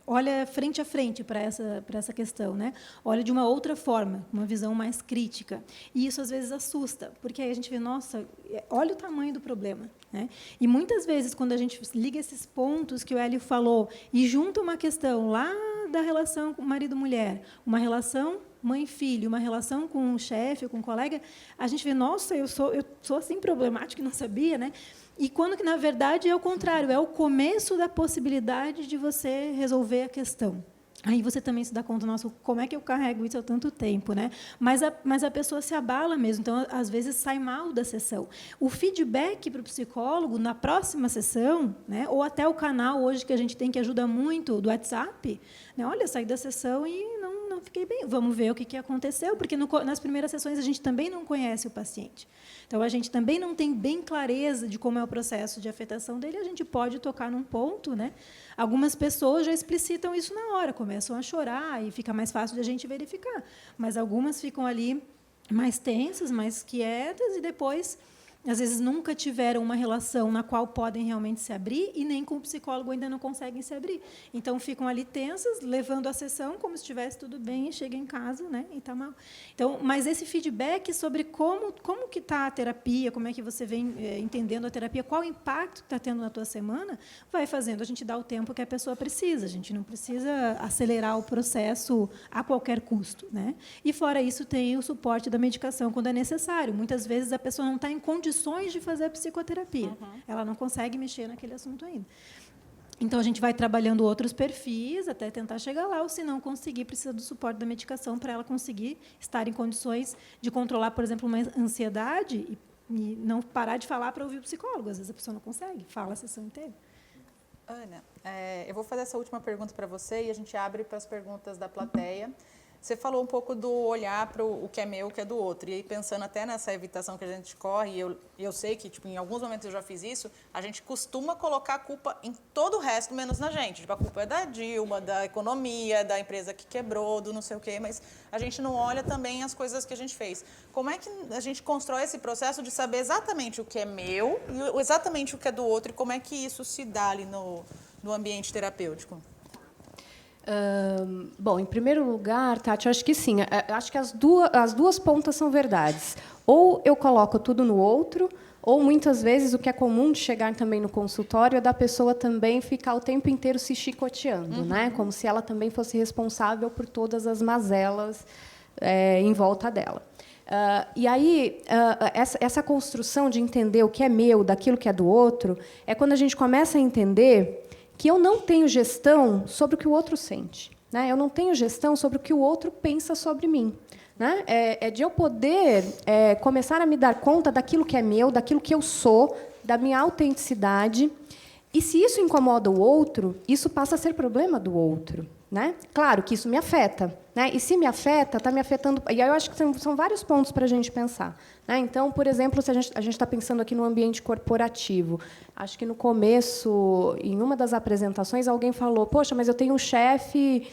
olha frente a frente para essa questão, né? Olha de uma outra forma, uma visão mais crítica. E isso, às vezes, assusta, porque aí a gente vê, nossa, olha o tamanho do problema, né? E, muitas vezes, quando a gente liga esses pontos que o Hélio falou e junta uma questão lá da relação com marido-mulher, uma relação mãe-filho, uma relação com o chefe, com o colega, a gente vê, nossa, eu sou assim problemático e não sabia, né? E quando que, na verdade, é o contrário, é o começo da possibilidade de você resolver a questão. Aí você também se dá conta, nossa, como é que eu carrego isso há tanto tempo, né? Mas a pessoa se abala mesmo, então, às vezes, sai mal da sessão. O feedback para o psicólogo, na próxima sessão, né, ou até o canal hoje que a gente tem, que ajuda muito, do WhatsApp, né, olha, saí da sessão e não fiquei bem, vamos ver o que aconteceu, porque nas primeiras sessões a gente também não conhece o paciente. Então, a gente também não tem bem clareza de como é o processo de afetação dele, a gente pode tocar num ponto, né? Algumas pessoas já explicitam isso na hora, começam a chorar e fica mais fácil de a gente verificar. Mas algumas ficam ali mais tensas, mais quietas, e depois, às vezes, nunca tiveram uma relação na qual podem realmente se abrir e nem com o psicólogo ainda não conseguem se abrir. Então, ficam ali tensas, levando a sessão como se estivesse tudo bem e chega em casa, né, e está mal. Então, mas esse feedback sobre como que está a terapia, como é que você vem entendendo a terapia, qual o impacto que está tendo na tua semana, vai fazendo a gente dar o tempo que a pessoa precisa. A gente não precisa acelerar o processo a qualquer custo, né? E, fora isso, tem o suporte da medicação quando é necessário. Muitas vezes a pessoa não está em condições de fazer a psicoterapia. Ela não consegue mexer naquele assunto ainda. Então, a gente vai trabalhando outros perfis até tentar chegar lá, ou, se não conseguir, precisa do suporte da medicação para ela conseguir estar em condições de controlar, por exemplo, uma ansiedade e não parar de falar para ouvir o psicólogo. Às vezes a pessoa não consegue, fala a sessão inteira. Ana, eu vou fazer essa última pergunta para você e a gente abre para as perguntas da plateia. Você falou um pouco do olhar para o que é meu, o que é do outro. E aí, pensando até nessa evitação que a gente corre, eu sei que, tipo, em alguns momentos eu já fiz isso, a gente costuma colocar a culpa em todo o resto, menos na gente. Tipo, a culpa é da Dilma, da economia, da empresa que quebrou, do não sei o quê, mas a gente não olha também as coisas que a gente fez. Como é que a gente constrói esse processo de saber exatamente o que é meu e exatamente o que é do outro, e como é que isso se dá ali no ambiente terapêutico? Bom, em primeiro lugar, Tati, eu acho que sim. Acho que as duas pontas são verdades. Ou eu coloco tudo no outro, ou, muitas vezes, o que é comum de chegar também no consultório é da pessoa também ficar o tempo inteiro se chicoteando, né? Como se ela também fosse responsável por todas as mazelas em volta dela. E aí, essa construção de entender o que é meu, daquilo que é do outro, é quando a gente começa a entender que eu não tenho gestão sobre o que o outro sente, né? Eu não tenho gestão sobre o que o outro pensa sobre mim, né? É de eu poder começar a me dar conta daquilo que é meu, daquilo que eu sou, da minha autenticidade, E se isso incomoda o outro, isso passa a ser problema do outro, né? Claro que isso me afeta, né? E se me afeta, está me afetando. E aí eu acho que são vários pontos para a gente pensar, né? Então, por exemplo, se a gente está pensando aqui no ambiente corporativo, acho que no começo, em uma das apresentações, alguém falou: poxa, mas eu tenho um chefe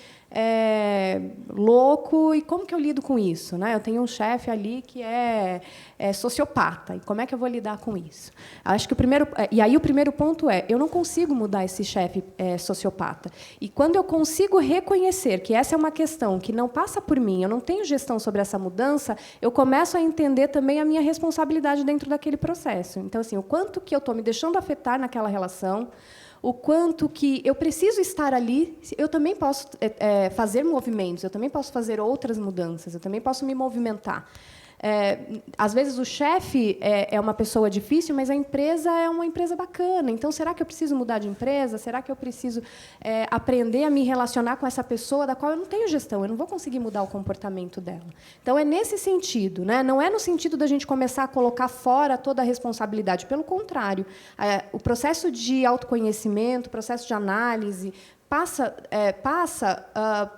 louco, e como que eu lido com isso, né? Eu tenho um chefe ali que é sociopata, e como é que eu vou lidar com isso? Acho que e aí o primeiro ponto é: eu não consigo mudar esse chefe sociopata. E quando eu consigo reconhecer que essa é uma questão que não passa por mim, eu não tenho gestão sobre essa mudança, eu começo a entender também a minha responsabilidade dentro daquele processo. Então, assim, o quanto que eu estou me deixando afetar naquela relação, o quanto que eu preciso estar ali, eu também posso fazer movimentos, eu também posso fazer outras mudanças, eu também posso me movimentar. Às vezes o chefe é uma pessoa difícil, mas a empresa é uma empresa bacana. Então, será que eu preciso mudar de empresa? Será que eu preciso aprender a me relacionar com essa pessoa da qual eu não tenho gestão? Eu não vou conseguir mudar o comportamento dela. Então, é nesse sentido, né? Não é no sentido da gente começar a colocar fora toda a responsabilidade. Pelo contrário, o processo de autoconhecimento, o processo de análise, passa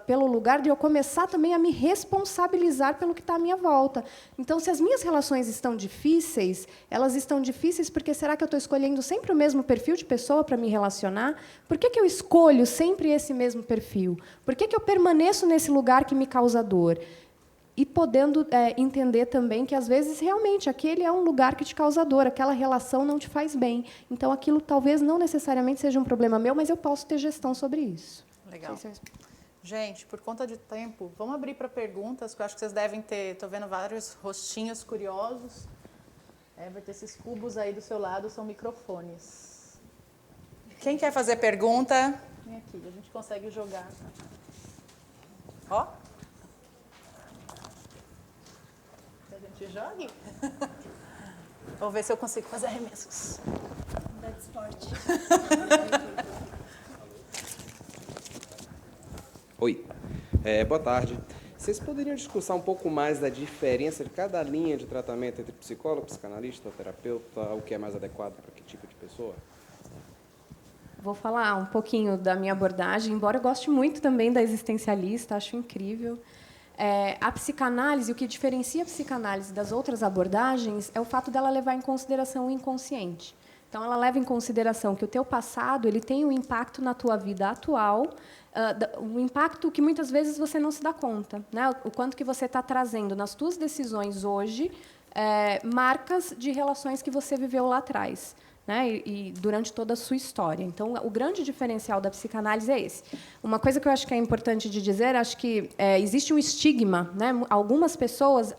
pelo lugar de eu começar também a me responsabilizar pelo que está à minha volta. Então, se as minhas relações estão difíceis, elas estão difíceis porque será que eu estou escolhendo sempre o mesmo perfil de pessoa para me relacionar? Por que eu escolho sempre esse mesmo perfil? Por que eu permaneço nesse lugar que me causa dor? E podendo entender também que, às vezes, realmente, aquele é um lugar que te causa dor, aquela relação não te faz bem. Então, aquilo talvez não necessariamente seja um problema meu, mas eu posso ter gestão sobre isso. Legal. Gente, por conta de tempo, vamos abrir para perguntas, que eu acho que vocês devem ter... Estou vendo vários rostinhos curiosos. Vai ter esses cubos aí do seu lado, são microfones. Quem quer fazer pergunta? Vem aqui, a gente consegue jogar. Ó. Jogue. Vou ver se eu consigo fazer arremessos. Da de esporte. Oi, boa tarde. Vocês poderiam discursar um pouco mais da diferença de cada linha de tratamento entre psicólogo, psicanalista, terapeuta, o que é mais adequado para que tipo de pessoa? Vou falar um pouquinho da minha abordagem, embora eu goste muito também da existencialista, acho incrível. A psicanálise, o que diferencia a psicanálise das outras abordagens é o fato dela levar em consideração o inconsciente. Então, ela leva em consideração que o teu passado ele tem um impacto na tua vida atual, um impacto que muitas vezes você não se dá conta, né? O quanto que você está trazendo nas tuas decisões hoje marcas de relações que você viveu lá atrás, né? E durante toda a sua história. Então, o grande diferencial da psicanálise é esse. Uma coisa que eu acho que é importante de dizer, acho que existe um estigma, né? Algumas pessoas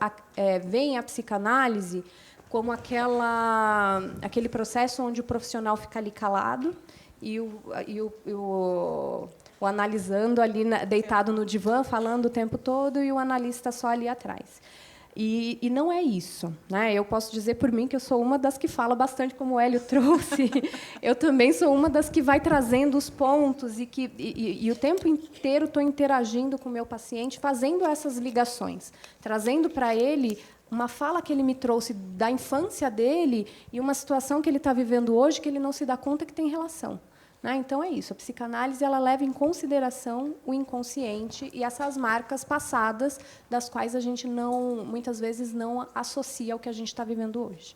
veem a psicanálise como aquele processo onde o profissional fica ali calado e o analisando ali deitado no divã, falando o tempo todo, e o analista só ali atrás. E não é isso, né? Eu posso dizer por mim que eu sou uma das que fala bastante, como o Hélio trouxe. Eu também sou uma das que vai trazendo os pontos e o tempo inteiro estou interagindo com o meu paciente, fazendo essas ligações, trazendo para ele uma fala que ele me trouxe da infância dele e uma situação que ele está vivendo hoje que ele não se dá conta que tem relação. Né? Então, é isso. A psicanálise ela leva em consideração o inconsciente e essas marcas passadas das quais a gente muitas vezes não associa ao que a gente está vivendo hoje.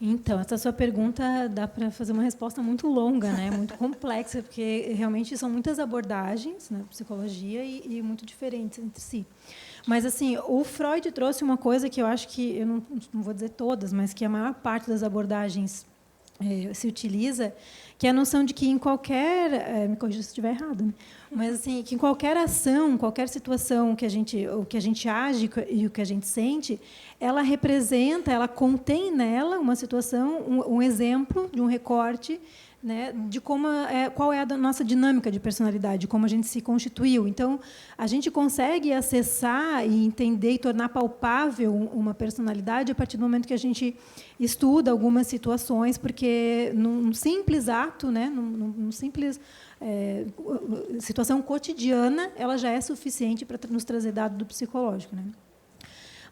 Então, essa sua pergunta dá para fazer uma resposta muito longa, né? Muito complexa, porque realmente são muitas abordagens na psicologia e muito diferentes entre si. Mas, assim, o Freud trouxe uma coisa que eu acho que, eu não vou dizer todas, mas que a maior parte das abordagens se utiliza, que é a noção de que em qualquer, me corrija se estiver errado, né? Mas assim, que em qualquer ação, qualquer situação que a gente age e o que a gente sente, ela representa, ela contém nela uma situação, um exemplo de um recorte, né, de qual é a nossa dinâmica de personalidade, como a gente se constituiu. Então, a gente consegue acessar e entender e tornar palpável uma personalidade a partir do momento que a gente estuda algumas situações, porque num simples ato, né, num simples situação cotidiana, ela já é suficiente para nos trazer dado do psicológico, né?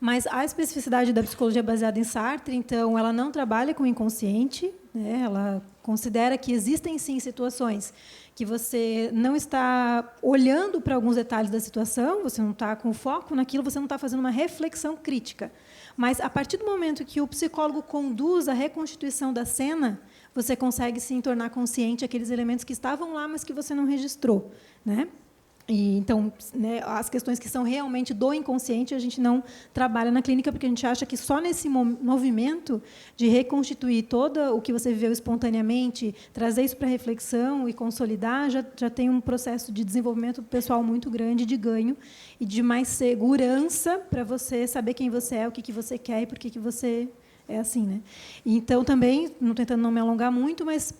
Mas a especificidade da psicologia baseada em Sartre, então, ela não trabalha com o inconsciente, né? Ela considera que existem, sim, situações que você não está olhando para alguns detalhes da situação, você não está com foco naquilo, você não está fazendo uma reflexão crítica. Mas, a partir do momento que o psicólogo conduz a reconstituição da cena, você consegue, sim, tornar consciente aqueles elementos que estavam lá, mas que você não registrou, né? E, então, né, as questões que são realmente do inconsciente, a gente não trabalha na clínica, porque a gente acha que só nesse movimento de reconstituir todo o que você viveu espontaneamente, trazer isso para reflexão e consolidar, já tem um processo de desenvolvimento pessoal muito grande, de ganho, e de mais segurança para você saber quem você é, o que você quer e por que você é assim, né? Então, também, não tentando não me alongar muito, mas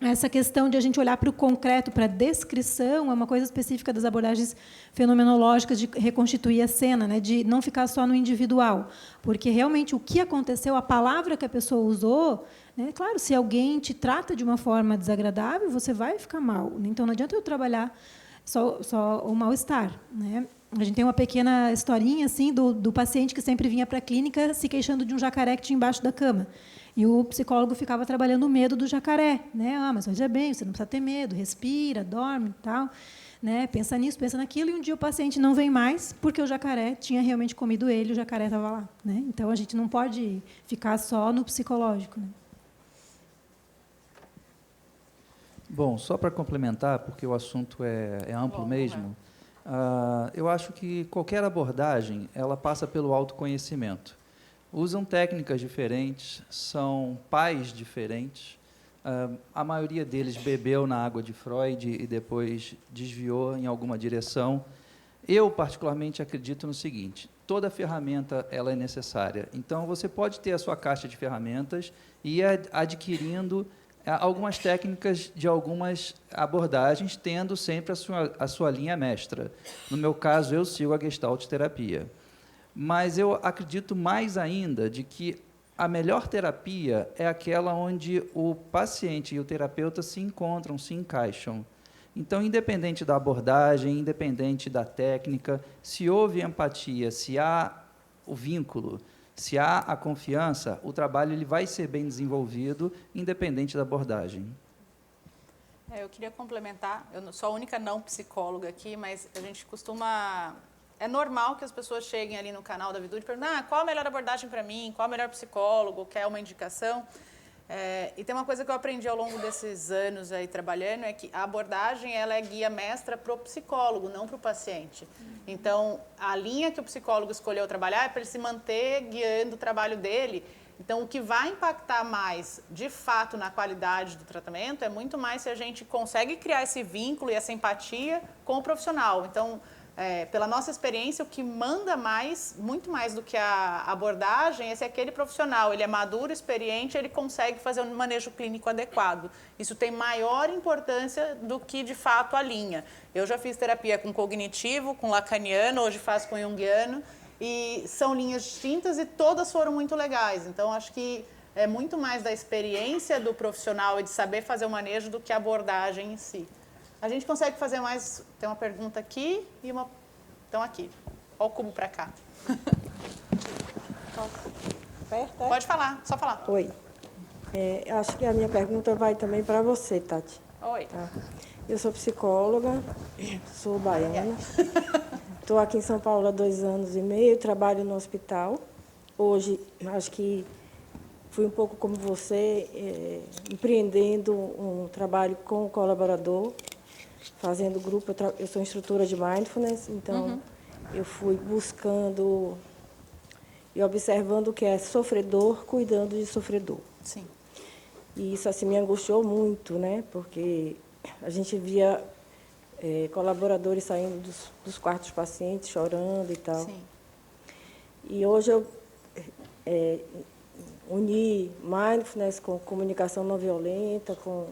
essa questão de a gente olhar para o concreto, para a descrição, é uma coisa específica das abordagens fenomenológicas de reconstituir a cena, né, de não ficar só no individual. Porque, realmente, o que aconteceu, a palavra que a pessoa usou, né, claro, se alguém te trata de uma forma desagradável, você vai ficar mal. Então, não adianta eu trabalhar só o mal-estar, né? A gente tem uma pequena historinha assim, do paciente que sempre vinha para a clínica se queixando de um jacaré que tinha embaixo da cama. E o psicólogo ficava trabalhando o medo do jacaré, né? Mas veja bem, você não precisa ter medo, respira, dorme, tal, né? Pensa nisso, pensa naquilo. E um dia o paciente não vem mais porque o jacaré tinha realmente comido ele, o jacaré estava lá, né? Então a gente não pode ficar só no psicológico, né? Bom, só para complementar, porque o assunto é amplo mesmo, eu acho que qualquer abordagem ela passa pelo autoconhecimento. Usam técnicas diferentes, são pais diferentes. A maioria deles bebeu na água de Freud e depois desviou em alguma direção. Eu, particularmente, acredito no seguinte: toda ferramenta ela é necessária. Então, você pode ter a sua caixa de ferramentas e ir adquirindo algumas técnicas de algumas abordagens, tendo sempre a sua linha mestra. No meu caso, eu sigo a Gestalt terapia. Mas eu acredito mais ainda de que a melhor terapia é aquela onde o paciente e o terapeuta se encontram, se encaixam. Então, independente da abordagem, independente da técnica, se houve empatia, se há o vínculo, se há a confiança, o trabalho ele vai ser bem desenvolvido, independente da abordagem. Eu queria complementar, eu não sou a única não psicóloga aqui, mas a gente costuma... É normal que as pessoas cheguem ali no canal da Vitude e perguntem qual a melhor abordagem para mim, qual o melhor psicólogo, quer uma indicação. E tem uma coisa que eu aprendi ao longo desses anos aí trabalhando, é que a abordagem ela é guia mestra para o psicólogo, não para o paciente. Então, a linha que o psicólogo escolheu trabalhar é para ele se manter guiando o trabalho dele. Então, o que vai impactar mais, de fato, na qualidade do tratamento é muito mais se a gente consegue criar esse vínculo e essa empatia com o profissional. Então, pela nossa experiência, o que manda mais, muito mais do que a abordagem, esse é aquele profissional, ele é maduro, experiente, ele consegue fazer um manejo clínico adequado. Isso tem maior importância do que, de fato, a linha. Eu já fiz terapia com cognitivo, com lacaniano, hoje faço com junguiano, e são linhas distintas e todas foram muito legais. Então, acho que é muito mais da experiência do profissional e de saber fazer o manejo do que a abordagem em si. A gente consegue fazer mais... Tem uma pergunta aqui e uma... Então, aqui. Olha o cubo para cá. Pode falar, só falar. Oi. Acho que a minha pergunta vai também para você, Tati. Oi. Tá. Eu sou psicóloga, sou baiana. Estou aqui em São Paulo há 2 anos e meio, trabalho no hospital. Hoje, acho que fui um pouco como você, empreendendo um trabalho com o colaborador, fazendo grupo. Eu sou instrutora de mindfulness, então eu fui buscando e observando o que é sofredor, cuidando de sofredor. Sim. E isso assim me angustiou muito, né? Porque a gente via colaboradores saindo dos quartos dos pacientes, chorando e tal. Sim. E hoje eu uni mindfulness com comunicação não violenta, com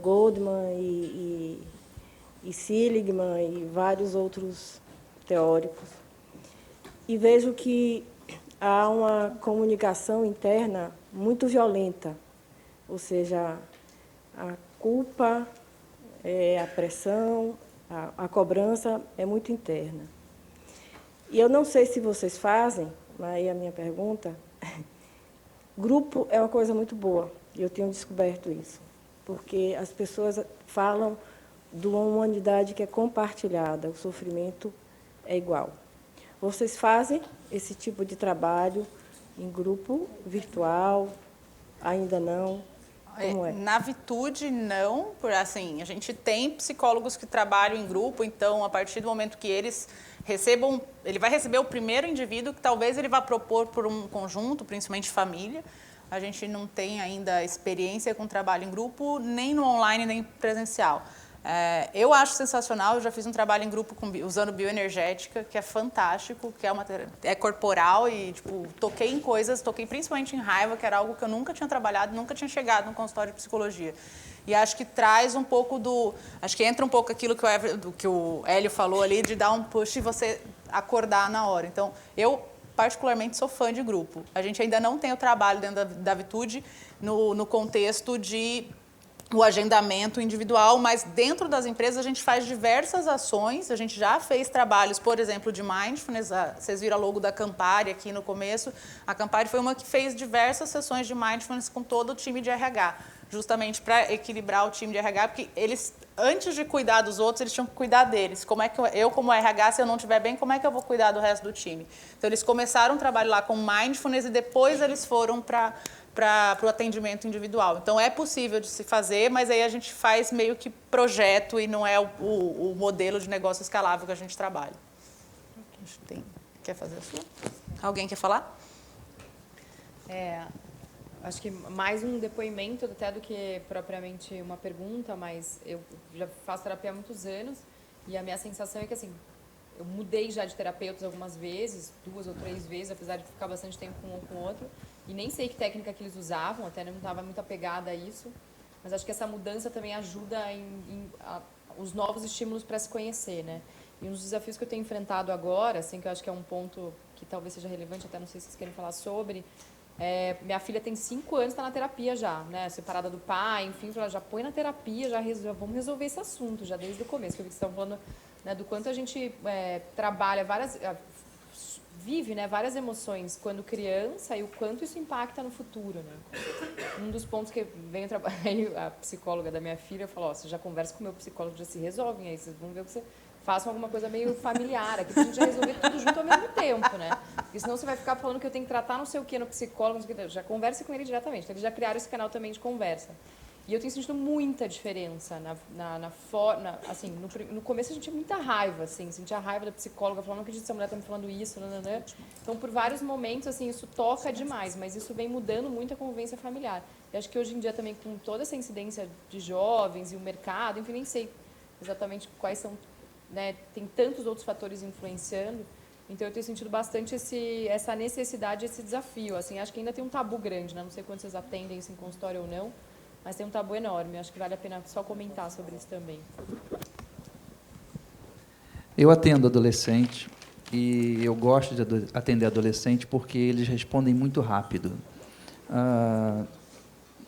Goldman e Seligman e vários outros teóricos. E vejo que há uma comunicação interna muito violenta, ou seja, a culpa, a pressão, a cobrança é muito interna. E eu não sei se vocês fazem, aí a minha pergunta, grupo é uma coisa muito boa, e eu tenho descoberto isso, porque as pessoas falam de uma humanidade que é compartilhada, o sofrimento é igual. Vocês fazem esse tipo de trabalho em grupo virtual? Ainda não? Como é? Na Vitude, não. Assim, a gente tem psicólogos que trabalham em grupo, então, a partir do momento que eles recebam, ele vai receber o primeiro indivíduo que talvez ele vá propor por um conjunto, principalmente família. A gente não tem ainda experiência com trabalho em grupo, nem no online, nem presencial. Eu acho sensacional, eu já fiz um trabalho em grupo usando bioenergética, que é fantástico, que é corporal e, tipo, toquei principalmente em raiva, que era algo que eu nunca tinha trabalhado, nunca tinha chegado no consultório de psicologia. E acho que traz um pouco acho que entra um pouco aquilo que o Hélio falou ali, de dar um push e você acordar na hora. Então, eu particularmente sou fã de grupo. A gente ainda não tem o trabalho dentro da Vitude no contexto de o agendamento individual, mas dentro das empresas a gente faz diversas ações, a gente já fez trabalhos, por exemplo, de mindfulness, vocês viram a logo da Campari aqui no começo, a Campari foi uma que fez diversas sessões de mindfulness com todo o time de RH, justamente para equilibrar o time de RH, porque eles, antes de cuidar dos outros, eles tinham que cuidar deles. Como é que eu como RH, se eu não estiver bem, como é que eu vou cuidar do resto do time? Então, eles começaram um trabalho lá com mindfulness e depois eles foram para o atendimento individual. Então, é possível de se fazer, mas aí a gente faz meio que projeto e não é o modelo de negócio escalável que a gente trabalha. Quer fazer a sua? Alguém quer falar? Acho que mais um depoimento até do que propriamente uma pergunta, mas eu já faço terapia há muitos anos e a minha sensação é que, assim, eu mudei já de terapeutas algumas vezes, 2 ou 3 vezes, apesar de ficar bastante tempo com um com o outro, e nem sei que técnica que eles usavam, até não estava muito apegada a isso, mas acho que essa mudança também ajuda os novos estímulos para se conhecer, né? E um dos desafios que eu tenho enfrentado agora, assim, que eu acho que é um ponto que talvez seja relevante, até não sei se vocês querem falar sobre, minha filha tem 5 anos, está na terapia já, né? Separada do pai, enfim, ela já põe na terapia, já vamos resolver esse assunto, já desde o começo, que eu vi que vocês estavam falando, né, do quanto a gente trabalha vive, né, várias emoções quando criança e o quanto isso impacta no futuro, né? Um dos pontos que venho trabalhar, a psicóloga da minha filha falou, você já conversa com o meu psicólogo, já se resolvem aí, vocês vão ver que você façam alguma coisa meio familiar aqui pra gente já resolver tudo junto ao mesmo tempo, né? Porque senão você vai ficar falando que eu tenho que tratar não sei o que no psicólogo, não sei o que, já converse com ele diretamente. Então, eles já criaram esse canal também de conversa. E eu tenho sentido muita diferença na forma, assim, no começo a gente tinha muita raiva, assim, sentia a raiva da psicóloga, falando, não acredito que essa mulher tá me falando isso, nananã. Então, por vários momentos, assim, isso toca demais, mas isso vem mudando muito a convivência familiar. E acho que hoje em dia também, com toda essa incidência de jovens e o mercado, enfim, nem sei exatamente quais são, né, tem tantos outros fatores influenciando, então eu tenho sentido bastante essa necessidade, esse desafio, assim, acho que ainda tem um tabu grande, né, não sei quando vocês atendem isso em consultório ou não, mas tem um tabu enorme, acho que vale a pena só comentar sobre isso também. Eu atendo adolescente e eu gosto de atender adolescente porque eles respondem muito rápido.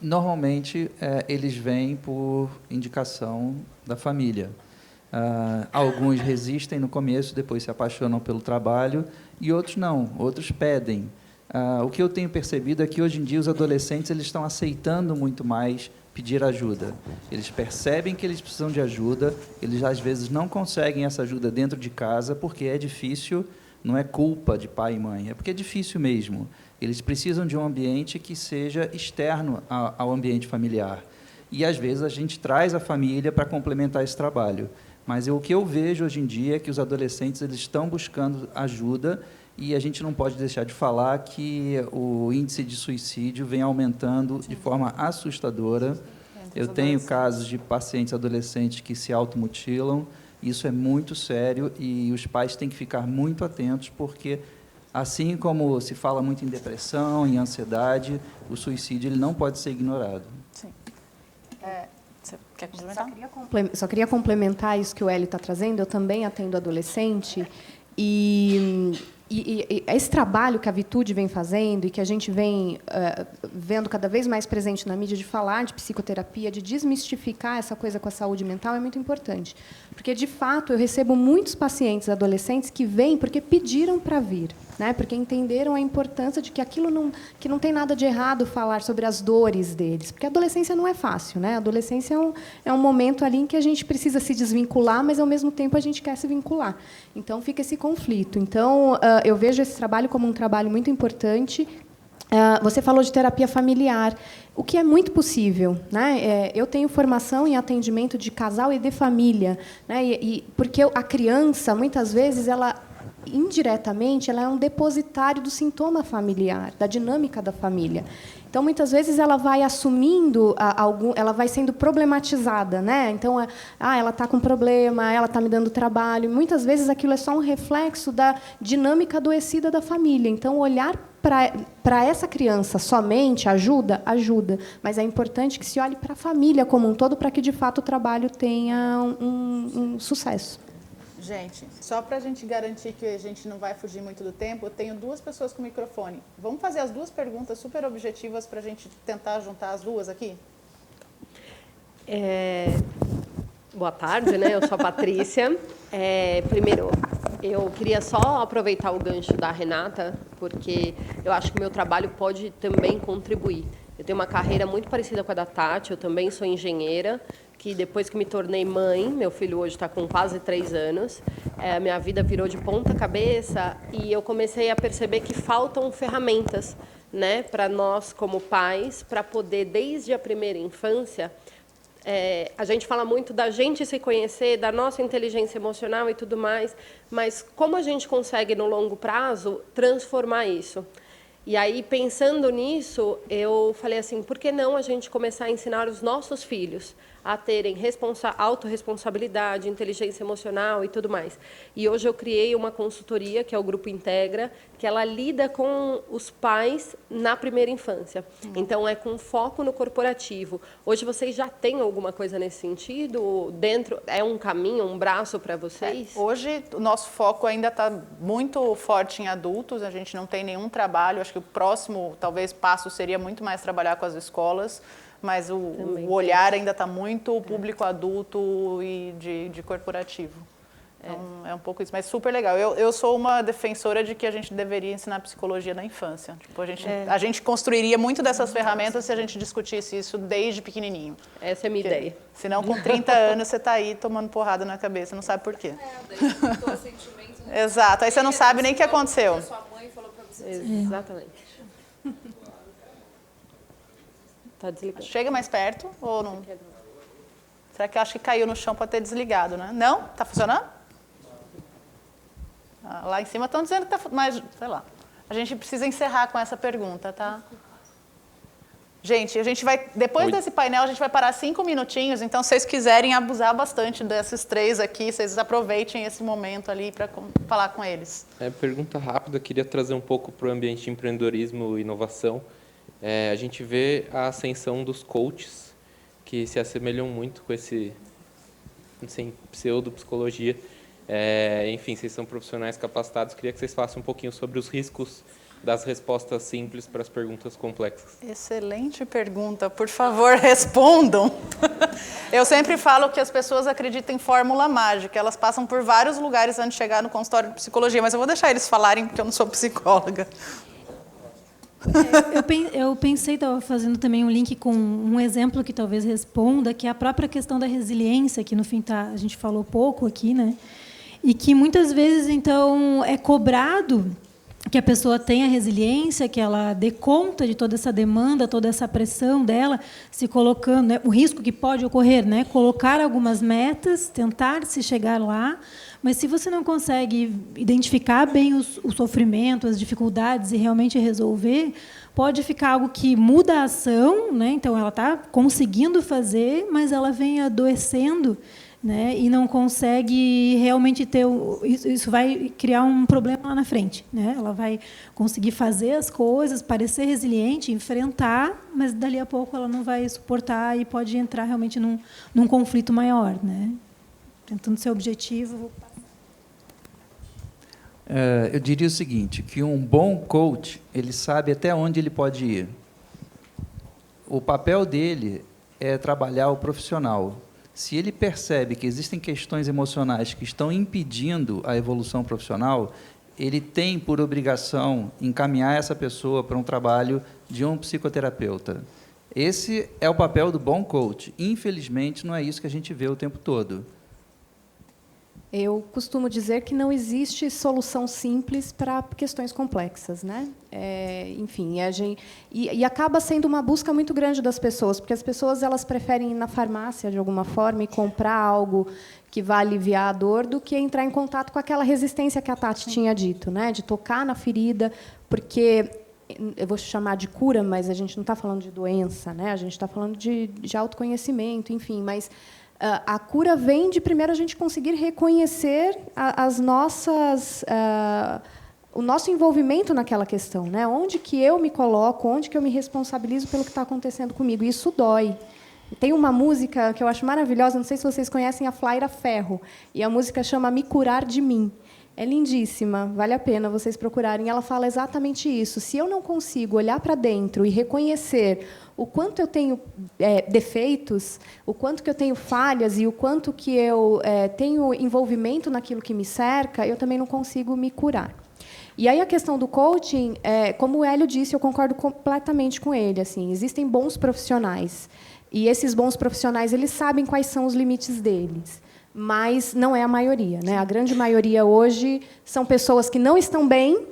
Normalmente, eles vêm por indicação da família. Alguns resistem no começo, depois se apaixonam pelo trabalho, e outros não, outros pedem. O que eu tenho percebido é que, hoje em dia, os adolescentes eles estão aceitando muito mais pedir ajuda. Eles percebem que eles precisam de ajuda, eles, às vezes, não conseguem essa ajuda dentro de casa, porque é difícil, não é culpa de pai e mãe, é porque é difícil mesmo. Eles precisam de um ambiente que seja externo ao ambiente familiar. E, às vezes, a gente traz a família para complementar esse trabalho. Mas o que eu vejo hoje em dia é que os adolescentes eles estão buscando ajuda e a gente não pode deixar de falar que o índice de suicídio vem aumentando de forma assustadora. Eu tenho casos de pacientes adolescentes que se automutilam, isso é muito sério e os pais têm que ficar muito atentos porque, assim como se fala muito em depressão, em ansiedade, o suicídio ele não pode ser ignorado. Sim. Você quer complementar? Só queria complementar isso que o Hélio está trazendo. Eu também atendo adolescente e E esse trabalho que a Vitude vem fazendo e que a gente vem vendo cada vez mais presente na mídia de falar de psicoterapia, de desmistificar essa coisa com a saúde mental é muito importante. Porque, de fato, eu recebo muitos pacientes adolescentes que vêm porque pediram para vir, né? Porque entenderam a importância de que aquilo que não tem nada de errado falar sobre as dores deles. Porque a adolescência não é fácil, né? A adolescência é um momento ali em que a gente precisa se desvincular, mas, ao mesmo tempo, a gente quer se vincular. Então, fica esse conflito. Então, eu vejo esse trabalho como um trabalho muito importante. Você falou de terapia familiar, o que é muito possível, né? Eu tenho formação em atendimento de casal e de família, né? Porque a criança, muitas vezes, ela indiretamente, ela é um depositário do sintoma familiar, da dinâmica da família. Então, muitas vezes, ela vai assumindo ela vai sendo problematizada, né? Então, ela está com problema, ela está me dando trabalho. Muitas vezes, aquilo é só um reflexo da dinâmica adoecida da família. Então, olhar para essa criança somente ajuda, mas é importante que se olhe para a família como um todo para que, de fato, o trabalho tenha um sucesso. Gente, só para a gente garantir que a gente não vai fugir muito do tempo, eu tenho 2 pessoas com microfone. Vamos fazer as 2 perguntas super objetivas para a gente tentar juntar as 2 aqui? Boa tarde, né? Eu sou a Patrícia. Primeiro, eu queria só aproveitar o gancho da Renata, porque eu acho que o meu trabalho pode também contribuir. Eu tenho uma carreira muito parecida com a da Tati, eu também sou engenheira, que depois que me tornei mãe, meu filho hoje está com quase 3 anos, minha vida virou de ponta cabeça e eu comecei a perceber que faltam ferramentas, né, para nós como pais, para poder, desde a primeira infância, a gente fala muito da gente se conhecer, da nossa inteligência emocional e tudo mais, mas como a gente consegue, no longo prazo, transformar isso? E aí, pensando nisso, eu falei assim, por que não a gente começar a ensinar os nossos filhos a terem autorresponsabilidade, inteligência emocional e tudo mais. E hoje eu criei uma consultoria, que é o Grupo Integra, que ela lida com os pais na primeira infância. Então, é com foco no corporativo. Hoje vocês já têm alguma coisa nesse sentido? Dentro, é um caminho, um braço para vocês? Hoje, o nosso foco ainda está muito forte em adultos, a gente não tem nenhum trabalho, acho que o próximo, talvez, passo seria muito mais trabalhar com as escolas, mas o olhar ainda está muito público adulto e de corporativo. Então, é um pouco isso, mas super legal. Eu sou uma defensora de que a gente deveria ensinar psicologia na infância. Tipo, a gente construiria muito dessas ferramentas se a gente discutisse isso desde pequenininho. Essa é a minha ideia. Senão, com 30 anos, você está aí tomando porrada na cabeça, não sabe por quê. Daí sentimento, né? Exato, aí você não sabe nem o que aconteceu. Sua mãe falou para você. Exatamente. Tá desligado. Chega mais perto ou não? Será que eu acho que caiu no chão para ter desligado, né? Não? Tá funcionando? Lá em cima estão dizendo que está, mas sei lá. A gente precisa encerrar com essa pergunta, tá? Gente, a gente vai, depois desse painel, a gente vai parar 5 minutinhos, então se vocês quiserem abusar bastante desses 3 aqui, vocês aproveitem esse momento ali para falar com eles. Pergunta rápida, queria trazer um pouco para o ambiente de empreendedorismo e inovação. A gente vê a ascensão dos coaches, que se assemelham muito com esse pseudo-psicologia. Enfim, vocês são profissionais capacitados, queria que vocês falassem um pouquinho sobre os riscos das respostas simples para as perguntas complexas. Excelente pergunta, por favor, respondam. Eu sempre falo que as pessoas acreditam em fórmula mágica, elas passam por vários lugares antes de chegar no consultório de psicologia, mas eu vou deixar eles falarem porque eu não sou psicóloga. Eu pensei, estava fazendo também um link com um exemplo que talvez responda, que é a própria questão da resiliência, que no fim a gente falou pouco aqui, né? E que muitas vezes, então, é cobrado que a pessoa tenha resiliência, que ela dê conta de toda essa demanda, toda essa pressão dela, se colocando, né, o risco que pode ocorrer, né, colocar algumas metas, tentar se chegar lá, mas se você não consegue identificar bem o sofrimento, as dificuldades e realmente resolver, pode ficar algo que muda a ação, né, então ela está conseguindo fazer, mas ela vem adoecendo, né, e não consegue realmente ter isso vai criar um problema lá na frente, né? Ela vai conseguir fazer as coisas, parecer resiliente, enfrentar, mas dali a pouco ela não vai suportar e pode entrar realmente num conflito maior, né? Tentando ser objetivo. Eu diria o seguinte, que um bom coach, ele sabe até onde ele pode ir. O papel dele é trabalhar o profissional. Se ele percebe que existem questões emocionais que estão impedindo a evolução profissional, ele tem por obrigação encaminhar essa pessoa para um trabalho de um psicoterapeuta. Esse é o papel do bom coach. Infelizmente, não é isso que a gente vê o tempo todo. Eu costumo dizer que não existe solução simples para questões complexas, né? Enfim, e acaba sendo uma busca muito grande das pessoas, porque as pessoas elas preferem ir na farmácia de alguma forma e comprar algo que vai aliviar a dor do que entrar em contato com aquela resistência que a Tati tinha dito, né? De tocar na ferida, porque eu vou chamar de cura, mas a gente não está falando de doença, né? A gente está falando de autoconhecimento, enfim, mas a cura vem de primeiro a gente conseguir reconhecer o nosso envolvimento naquela questão, né? Onde que eu me coloco, onde que eu me responsabilizo pelo que está acontecendo comigo. Isso dói. Tem uma música que eu acho maravilhosa, não sei se vocês conhecem, a Flaira Ferro, e a música chama Me Curar de Mim. É lindíssima, vale a pena vocês procurarem. Ela fala exatamente isso. Se eu não consigo olhar para dentro e reconhecer o quanto eu tenho defeitos, o quanto que eu tenho falhas e o quanto que eu tenho envolvimento naquilo que me cerca, eu também não consigo me curar. E aí a questão do coaching, como o Hélio disse, eu concordo completamente com ele. Assim, existem bons profissionais. E esses bons profissionais eles sabem quais são os limites deles. Mas não é a maioria, né? A grande maioria hoje são pessoas que não estão bem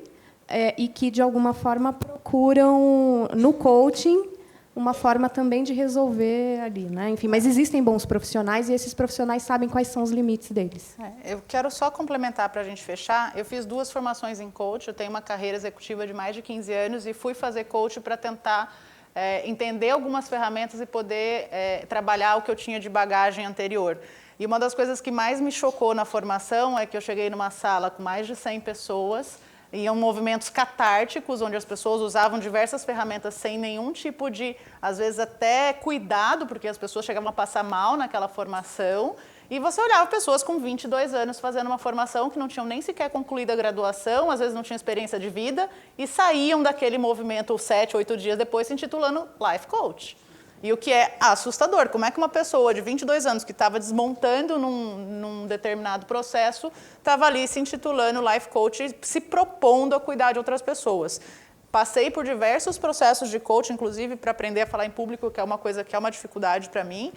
e que, de alguma forma, procuram, no coaching, uma forma também de resolver ali, né? Enfim, mas existem bons profissionais e esses profissionais sabem quais são os limites deles. Eu quero só complementar para a gente fechar. Eu fiz 2 formações em coach, eu tenho uma carreira executiva de mais de 15 anos e fui fazer coach para tentar entender algumas ferramentas e poder trabalhar o que eu tinha de bagagem anterior. E uma das coisas que mais me chocou na formação é que eu cheguei numa sala com mais de 100 pessoas, iam movimentos catárticos, onde as pessoas usavam diversas ferramentas sem nenhum tipo de, às vezes até cuidado, porque as pessoas chegavam a passar mal naquela formação, e você olhava pessoas com 22 anos fazendo uma formação que não tinham nem sequer concluído a graduação, às vezes não tinham experiência de vida, e saíam daquele movimento 7, 8 dias depois se intitulando Life Coach. E o que é assustador, como é que uma pessoa de 22 anos que estava desmontando num determinado processo, estava ali se intitulando Life Coach, se propondo a cuidar de outras pessoas. Passei por diversos processos de coaching, inclusive para aprender a falar em público, que é uma coisa que é uma dificuldade para mim.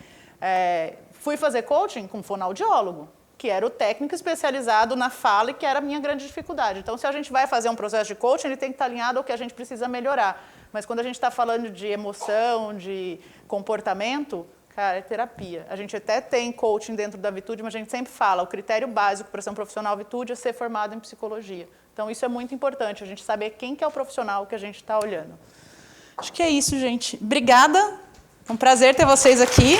Fui fazer coaching com fonoaudiólogo, que era o técnico especializado na fala e que era a minha grande dificuldade. Então, se a gente vai fazer um processo de coaching, ele tem que estar alinhado ao que a gente precisa melhorar. Mas quando a gente está falando de emoção, de comportamento, cara, é terapia. A gente até tem coaching dentro da Vitude, mas a gente sempre fala, o critério básico para ser um profissional Vitude é ser formado em psicologia. Então, isso é muito importante, a gente saber quem que é o profissional que a gente está olhando. Acho que é isso, gente. Obrigada. É um prazer ter vocês aqui.